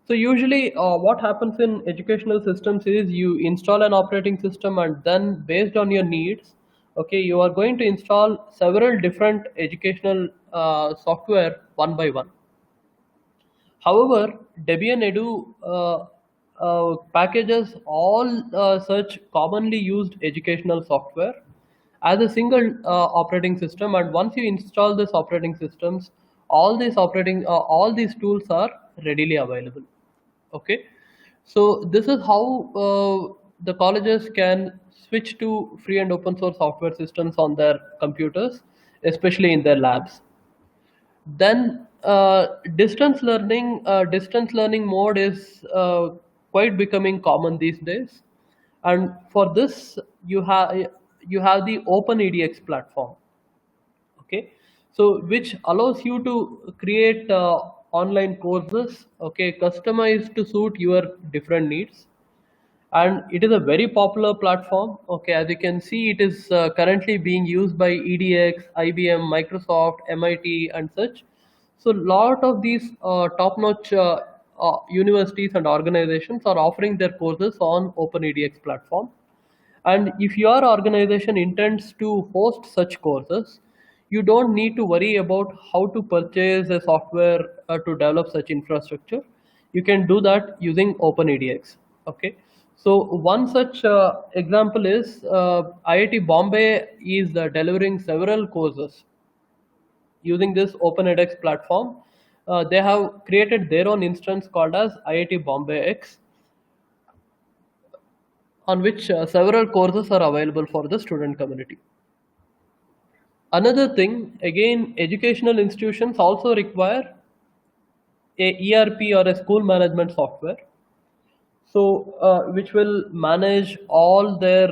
So usually, what happens in educational systems is you install an operating system, and then based on your needs, okay, you are going to install several different educational software one by one. However, Debian Edu packages all such commonly used educational software as a single operating system, and once you install this operating systems, all these tools are readily available. Okay, so this is how the colleges can switch to free and open source software systems on their computers, especially in their labs. Then distance learning mode is quite becoming common these days, and for this you have the OpenEDX platform. Okay, so which allows you to create online courses, okay, customized to suit your different needs, and it is a very popular platform. Okay, as you can see, it is currently being used by EDX, IBM, Microsoft, MIT, and such. So lot of these top-notch universities and organizations are offering their courses on OpenEDX platform. And if your organization intends to host such courses, you don't need to worry about how to purchase a software to develop such infrastructure. You can do that using OpenEDX. Okay. So one such example is IIT Bombay is delivering several courses using this OpenEDX platform. They have created their own instance called as IIT Bombay X, on which several courses are available for the student community. Another thing, again, educational institutions also require a ERP or a school management software, so which will manage all their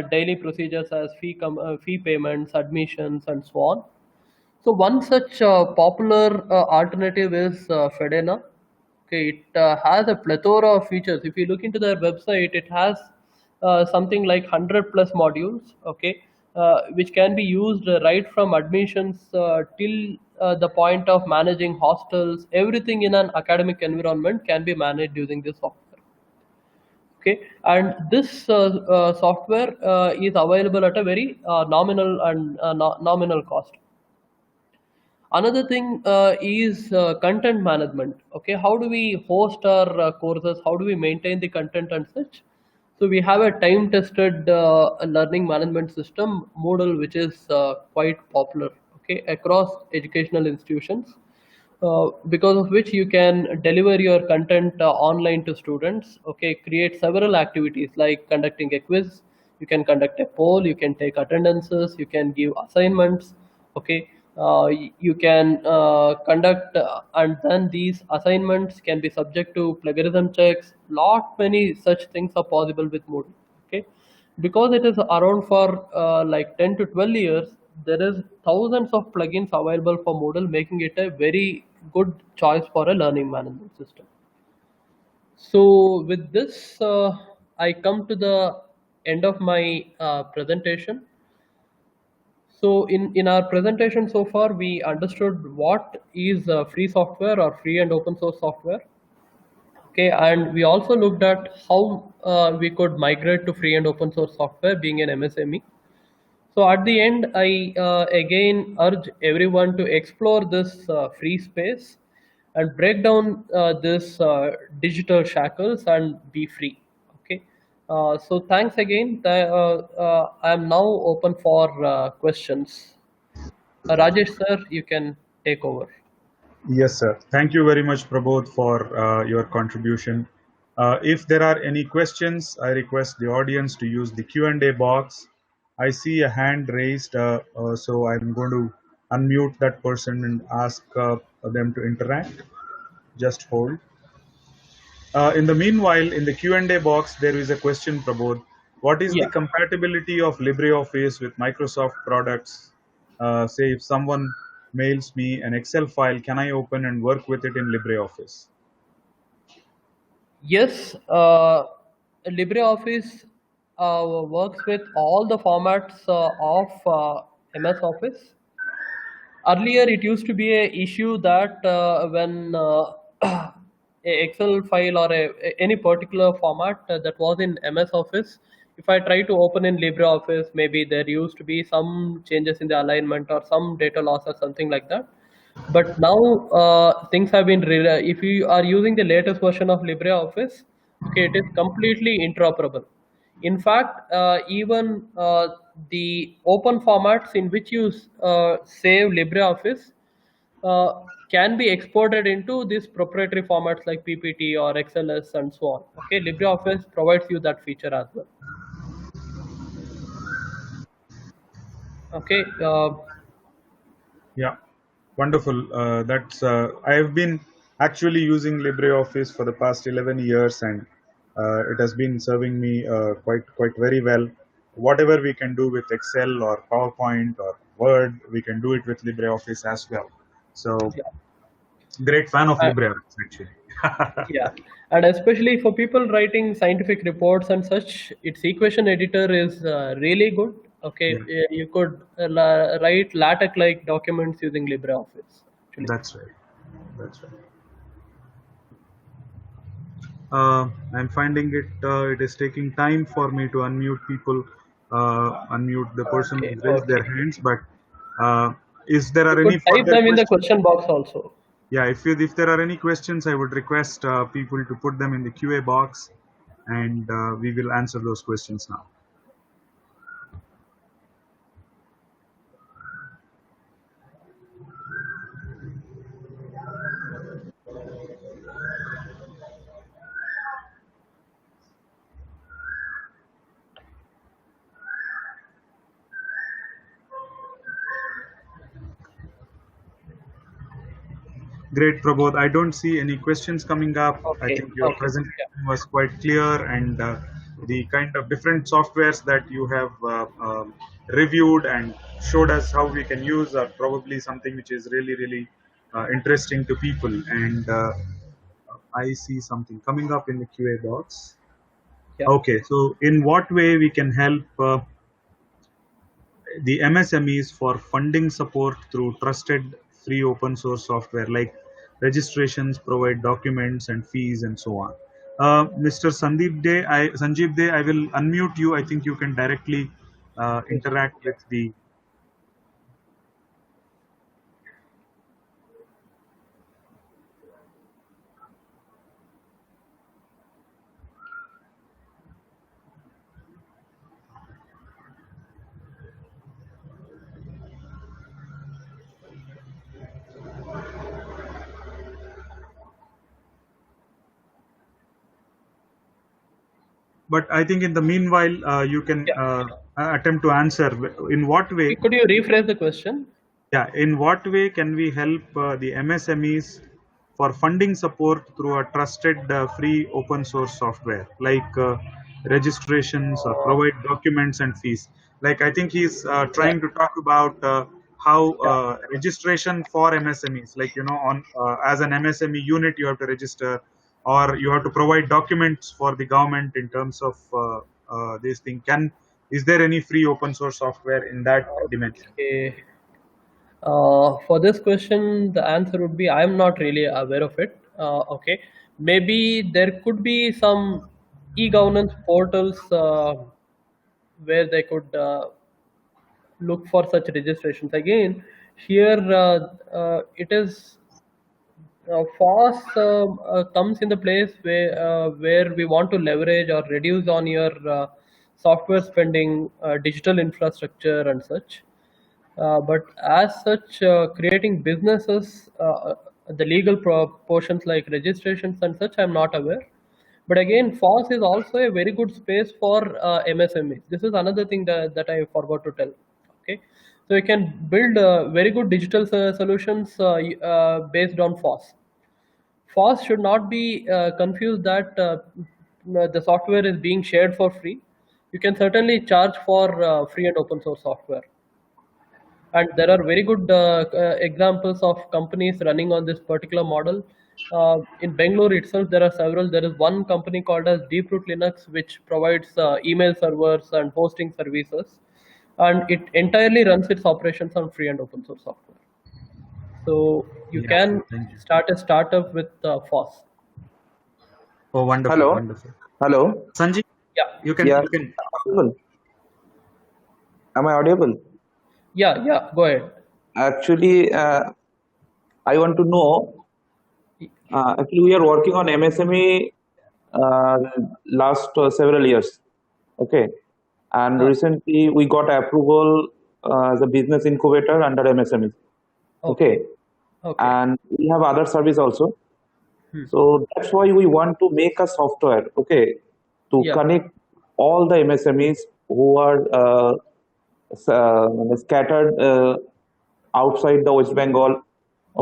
daily procedures as fee payments, admissions, and so on. So one such popular alternative is Fedena. Okay, it has a plethora of features. If you look into their website, it has something like 100 plus modules. Okay, which can be used right from admissions till the point of managing hostels. Everything in an academic environment can be managed using this software. Okay, and this software is available at a very nominal and nominal cost. Another thing is content management. Okay, how do we host our courses? How do we maintain the content and such? So we have a time-tested learning management system, Moodle, which is quite popular. Okay, across educational institutions, because of which you can deliver your content online to students. Okay, create several activities like conducting a quiz. You can conduct a poll. You can take attendances. You can give assignments. Okay, you can conduct and then these assignments can be subject to plagiarism checks. Lot many such things are possible with Moodle. Okay, because it is around for like 10 to 12 years, there is thousands of plugins available for Moodle, making it a very good choice for a learning management system. So with this, I come to the end of my presentation. So in our presentation so far, we understood what is free software or free and open source software. Okay, and we also looked at how we could migrate to free and open source software being an MSME. So at the end, I again urge everyone to explore this free space and break down this digital shackles and be free. Okay. So thanks again. I am now open for questions. Rajesh sir, you can take over. Yes, sir. Thank you very much, Prabodh, for your contribution. If there are any questions, I request the audience to use the Q&A box. I see a hand raised, so I'm going to unmute that person and ask them to interact. Just hold. In the meanwhile, in the Q&A box, there is a question, Prabodh. What is the Yeah. compatibility of LibreOffice with Microsoft products? Say, if someone mails me an Excel file, can I open and work with it in LibreOffice? Yes, LibreOffice works with all the formats of MS Office. Earlier, it used to be a issue that when a Excel file or any particular format that was in MS Office, if I try to open in LibreOffice, maybe there used to be some changes in the alignment or some data loss or something like that. But now things have been if you are using the latest version of LibreOffice, okay, it is completely interoperable. In fact, even the open formats in which you save LibreOffice uh, can be exported into these proprietary formats like PPT or XLS and so on. Okay, LibreOffice provides you that feature as well. Okay, Yeah, wonderful. That's I have been actually using LibreOffice for the past 11 years, and it has been serving me quite very well. Whatever we can do with Excel or PowerPoint or Word, we can do it with LibreOffice as well. So, yeah. great fan of Uh, LibreOffice actually. Yeah, and especially for people writing scientific reports and such, its equation editor is really good. Okay, Yeah, you could write LaTeX-like documents using LibreOffice. Actually, that's right. That's right. I'm finding it is taking time for me to unmute people, unmute the person okay, who raised their okay. hands. But is there You are could any type further them in the questions? question box also. Yeah, if there are any questions, I would request people to put them in the QA box, and we will answer those questions now. Great, Prabodh. I don't see any questions coming up. I Okay, think your okay, yeah, presentation was quite clear, and the kind of different softwares that you have reviewed and showed us how we can use are probably something which is really interesting to people. And I see something coming up in the QA box. yeah. Okay, so in what way we can help the MSMEs for funding support through trusted free open source software like registrations, provide documents and fees and so on. Mr. Sanjeev Dey, I will unmute you. I think you can directly interact with the. But I think in the meanwhile, you can Yeah. attempt to answer. In what way? Could you rephrase the question? Yeah, in what way can we help the MSMEs for funding support through a trusted free open source software like registrations or Uh, provide documents and fees? Like I think he's yeah, trying to talk about how yeah. registration for MSMEs, like on as an MSME unit you have to register, or you have to provide documents for the government in terms of this thing. Is there any free open source software in that dimension? Okay. For this question, the answer would be I'm not really aware of it. Okay, maybe there could be some e-governance portals where they could look for such registrations. Again, here it is FOSS comes in the place where we want to leverage or reduce on your software spending, digital infrastructure, and such. But as such, creating businesses, the legal portions like registrations and such, I'm not aware. But again, FOSS is also a very good space for MSMEs. This is another thing that I forgot to tell. Okay, so you can build very good digital solutions based on FOSS. FOSS should not be confused that the software is being shared for free. You can certainly charge for free and open source software, and there are very good examples of companies running on this particular model. In Bangalore itself, there are several. There is one company called as Deeproot Linux, which provides email servers and hosting services, and it entirely runs its operations on free and open source software. So you Yeah, sir. can Thank you. start a startup with FOSS. Oh, wonderful, Hello, wonderful. hello. Sanjeev, Yeah, you can, Yeah, you can. audible. Am I audible? yeah, yeah. Go ahead. Actually, I want to know. Actually, we are working on MSME last several years. Okay, and Uh, recently we got approval as a business incubator under MSME. okay, Okay, okay. and we have other service also. Hmm. So that's why we want to make a software. Okay, to Yeah. connect all the MSMEs who are scattered outside the West Bengal,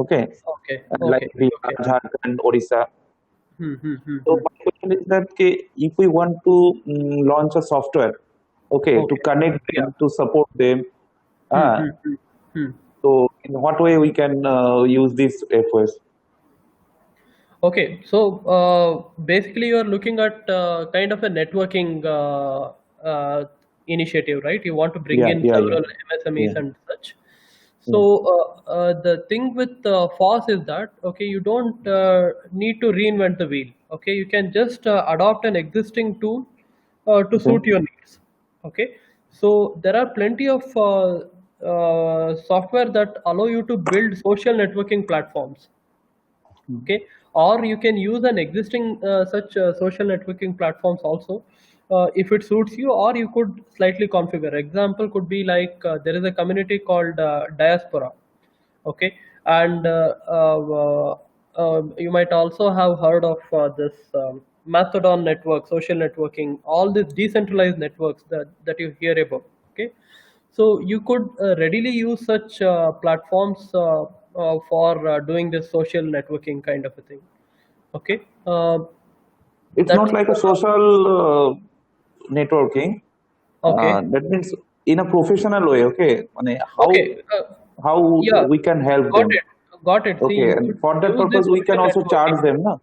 okay, Okay, like okay, Bihar, okay. Jharkhand, Odisha. Hmm, hmm, hmm, So hmm. my question is that if we want to launch a software, okay, to Okay. connect Yeah. them, to support them, Hmm, uh, hmm, hmm, hmm. so in what way we can use this FOS? Okay, so basically you are looking at kind of a networking initiative, right? You want to bring Yeah, in yeah, yeah, several MSMEs yeah, and such. So yeah. the thing with FOSS is that, okay, you don't need to reinvent the wheel. Okay, you can just adopt an existing tool to Okay, suit your needs. Okay, so there are plenty of software that allow you to build social networking platforms. Okay, or you can use an existing such social networking platforms also, if it suits you, or you could slightly configure. Example could be like there is a community called Diaspora. Okay, and you might also have heard of this Mastodon network, social networking, all these decentralized networks that you hear about. Okay, so you could readily use such platforms for doing this social networking kind of a thing. Okay, it's not that's like a social networking. okay. That means in a professional way. Okay, Okay, how yeah, we can help got them. it, got it. See, Okay, you and could for that use this purpose we can social also networking. charge them, no?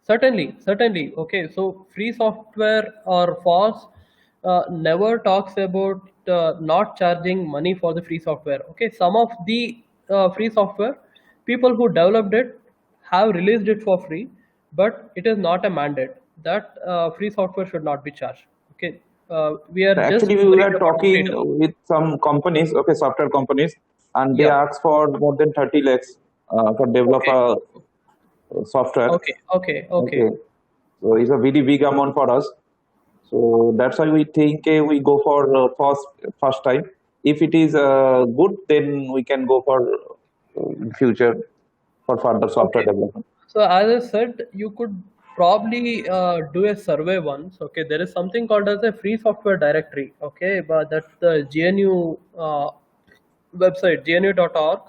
Certainly, certainly. Okay, so free software or FOSS never talks about not charging money for the free software. Okay, some of the free software, people who developed it have released it for free, but it is not a mandate that free software should not be charged. Okay, we are just Actually, we worried were about talking freedom. with some companies, okay, software companies, and they Yeah. ask for more than 30 lakhs for Okay. developer software. Okay. Okay. Okay. Okay, so it's a very big amount for us. So that's why we think we go for first time. If it is good, then we can go for future for further software Okay. development. So as I said, you could probably do a survey once. Okay, there is something called as a free software directory. Okay, but that's the GNU website, gnu.org.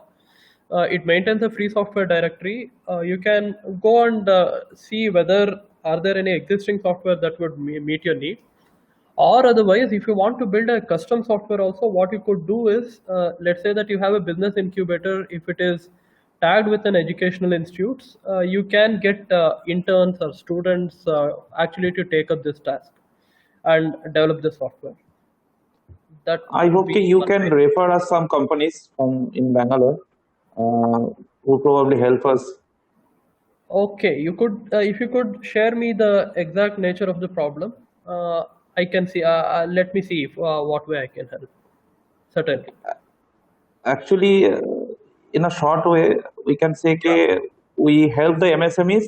It maintains a free software directory. You can go and see whether are there any existing software that would meet your need, or otherwise if you want to build a custom software also, what you could do is, let's say that you have a business incubator. If it is tagged with an educational institutes, you can get interns or students actually to take up this task and develop the software. That I would hope be you one can way. refer us some companies from in Bangalore who probably help us. Okay, you could, if you could share me the exact nature of the problem, I can see. Let me see if what way I can help. Certainly. Actually, in a short way, we can say Yeah. we help the MSMEs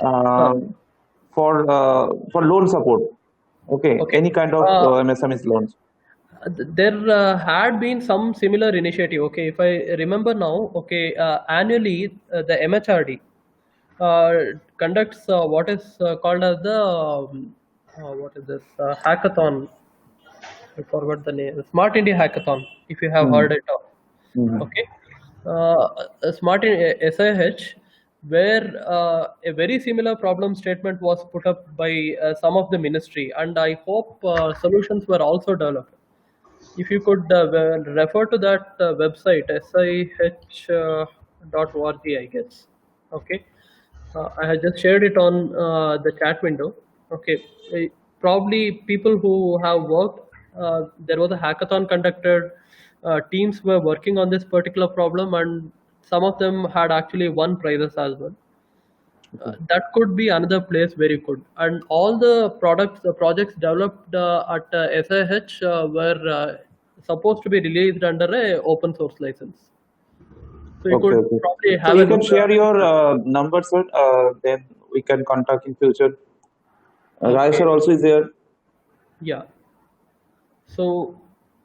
Huh. for loan support. Okay, Okay. any kind of Uh, MSMEs loans. there had been some similar initiative. Okay, if I remember now. Okay, annually the MHRD conducts what is called as the what is this hackathon. I forgot the name. Smart India Hackathon. If you have Hmm. heard it of. Mhm. Okay, a Smart in SIH, where a very similar problem statement was put up by some of the ministry, and I hope solutions were also developed. If you could refer to that website, sih.org, I guess. Okay, I had just shared it on the chat window. Okay, Uh, probably people who have worked, there was a hackathon conducted. Teams were working on this particular problem, and some of them had actually won prizes as well. Okay. That could be another place where you could. And all the projects developed at SIH were supposed to be released under a open source license. So you Okay, could okay. probably So have a you can look share your at. number, sir. Then we can contact in future. Rai Okay, sir also is there. yeah. So,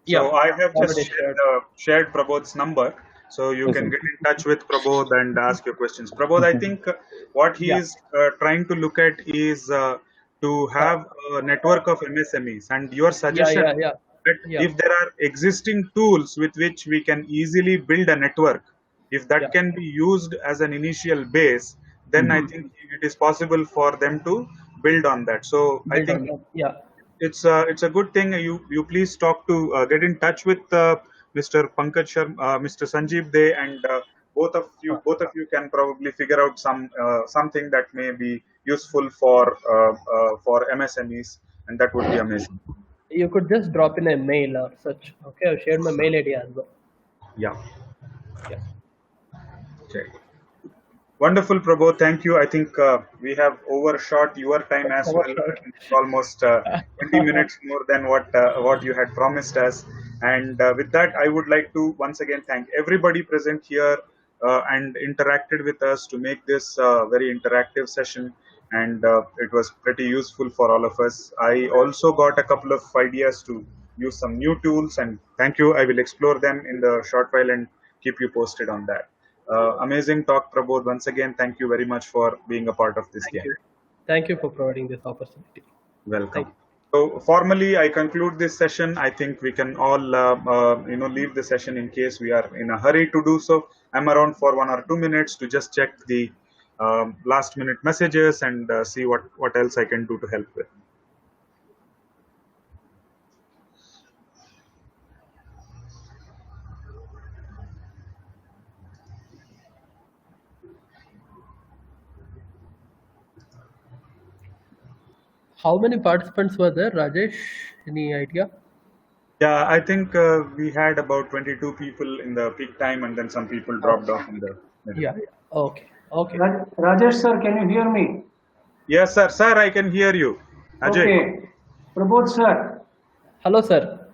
yeah, So I have just already shared. shared Prabodh's number, so you Yes, can sir. get in touch with Prabodh and ask your questions. Prabodh, I think what he Yeah, is trying to look at is to uh, have a network of MSMEs, and your yeah, suggestion yeah, yeah, that yeah, if there are existing tools with which we can easily build a network, if that yeah. can be used as an initial base, then I Mhm. think it is possible for them to build on that. So I Build think on that. Yeah. it's a good thing. You please talk to get in touch with Mr. Pankaj Sharma, Mr. Sanjeev Dey, and Uh, both of you can probably figure out something that may be useful for MSMEs, and that would be amazing. you could just drop in a mail or such. Okay, I've shared my mail ID as well. Yeah. Yeah. Okay. Wonderful, Prabhu. Thank you. I think we have overshot your time as Our well. I short. think it's almost 20 minutes more than what you had promised us. And with that, I would like to once again thank everybody present here and interacted with us to make this very interactive session. And it was pretty useful for all of us. I also got a couple of ideas to use some new tools, and thank you. I will explore them in the short while and keep you posted on that. Amazing talk, Prabodh. Once again, thank you very much for being a part of this Thank game. you. Thank you for providing this opportunity. Thank Welcome. you. So formally, I conclude this session. I think we can all, leave the session in case we are in a hurry to do so. I'm around for 1 or 2 minutes to just check the last minute messages and see what else I can do to help with. How many participants were there, Rajesh? Any idea? Yeah, I think we had about 22 people in the peak time, and then some people Oh, dropped off in the middle. yeah, yeah. Okay, okay. Rajesh sir, can you hear me? Yes, sir. Sir, I can hear you. Ajay. Okay. Prabodh sir, Hello, sir.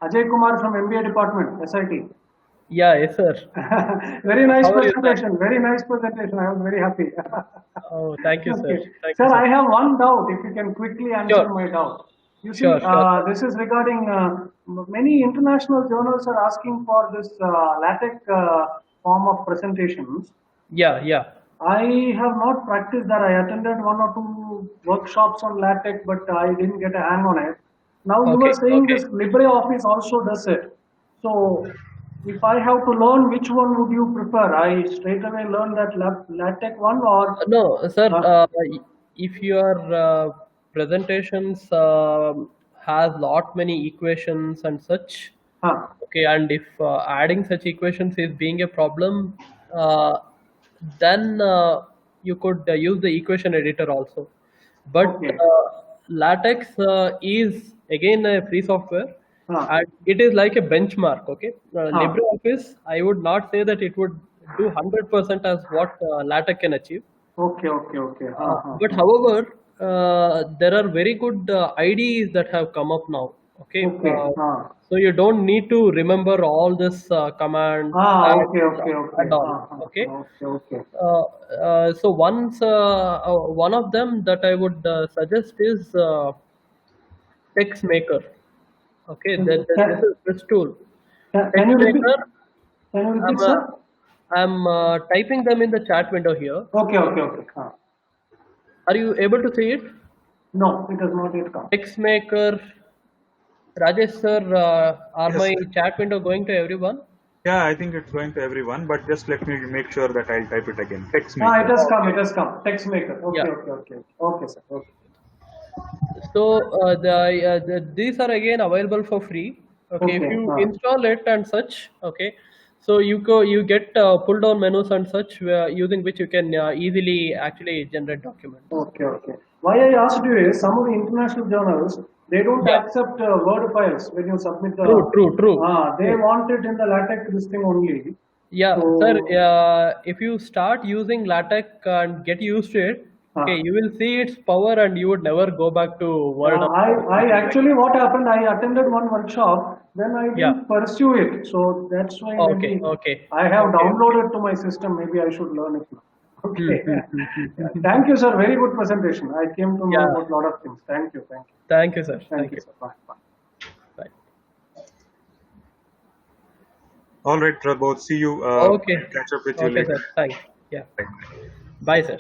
Ajay Kumar from MBA department, SIT. Yeah, yes, sir. Very nice How are you, sir? presentation. Very nice presentation. I was very happy. Oh, thank you, sir. Okay. Thank Sir, you, I sir. have one doubt. If you can quickly answer Sure. my doubt. You see, Sure, sure. this is regarding many international journals are asking for this LaTeX form of presentations. Yeah, yeah. I have not practiced that. I attended one or two workshops on LaTeX, but I didn't get a hang on it. Now you Okay, were saying okay. this LibreOffice also does it. So if I have to learn, which one would you prefer? I straight away learn that LaTeX one or No, sir, uh, if your presentations has lot many equations and such, huh, okay, and if adding such equations is being a problem, uh, then you could use the equation editor also. But okay, LaTeX is again a free software, huh, and it is like a benchmark. Okay, huh, LibreOffice, I would not say that it would do 100% as what LaTeX can achieve. okay, But however, there are very good IDEs that have come up now. Okay, okay, so you don't need to remember all this commands and all. Okay, okay, so one of them that I would suggest is TextMaker. Okay, this Can, is this tool. can you repeat? TextMaker. Can you repeat, I'm sir? typing them in the chat window here. Okay. Are you able to see it? No, it has not yet come. TextMaker. Rajesh sir, are Yes, my sir. chat window going to everyone? Yeah, I think it's going to everyone, but just let me make sure that I'll type it again. Text me. It has come. Okay. It has come. Text maker. Yeah. Okay, sir. Okay. So these are again available for free. Okay, if Okay. you install it and such, okay, so you get pull down menus and such using which you can easily actually generate documents. Okay. Why I asked you is some of the international journals they don't Yeah, accept Word files when you submit the. true. They want it in the LaTeX listing only. Yeah, sir. So. If you start using LaTeX and get used to it, okay, Uh, you will see its power, and you would never go back to Word or I something like actually that. what happened, I attended one workshop, then I Yeah. didn't pursue it. So that's why maybe Okay. I have Okay. downloaded to my system. Maybe I should learn it now. Okay. Yeah. Hmm. Thank you, sir. Very good presentation. I came to know Yeah. about a lot of things. Thank you. Thank you, sir. Thank Thank you, you. sir. Bye. Bye. All right, Prabodh. See you. Okay. Catch up with you Okay, later. sir. Thanks. Yeah. Bye. Bye, sir.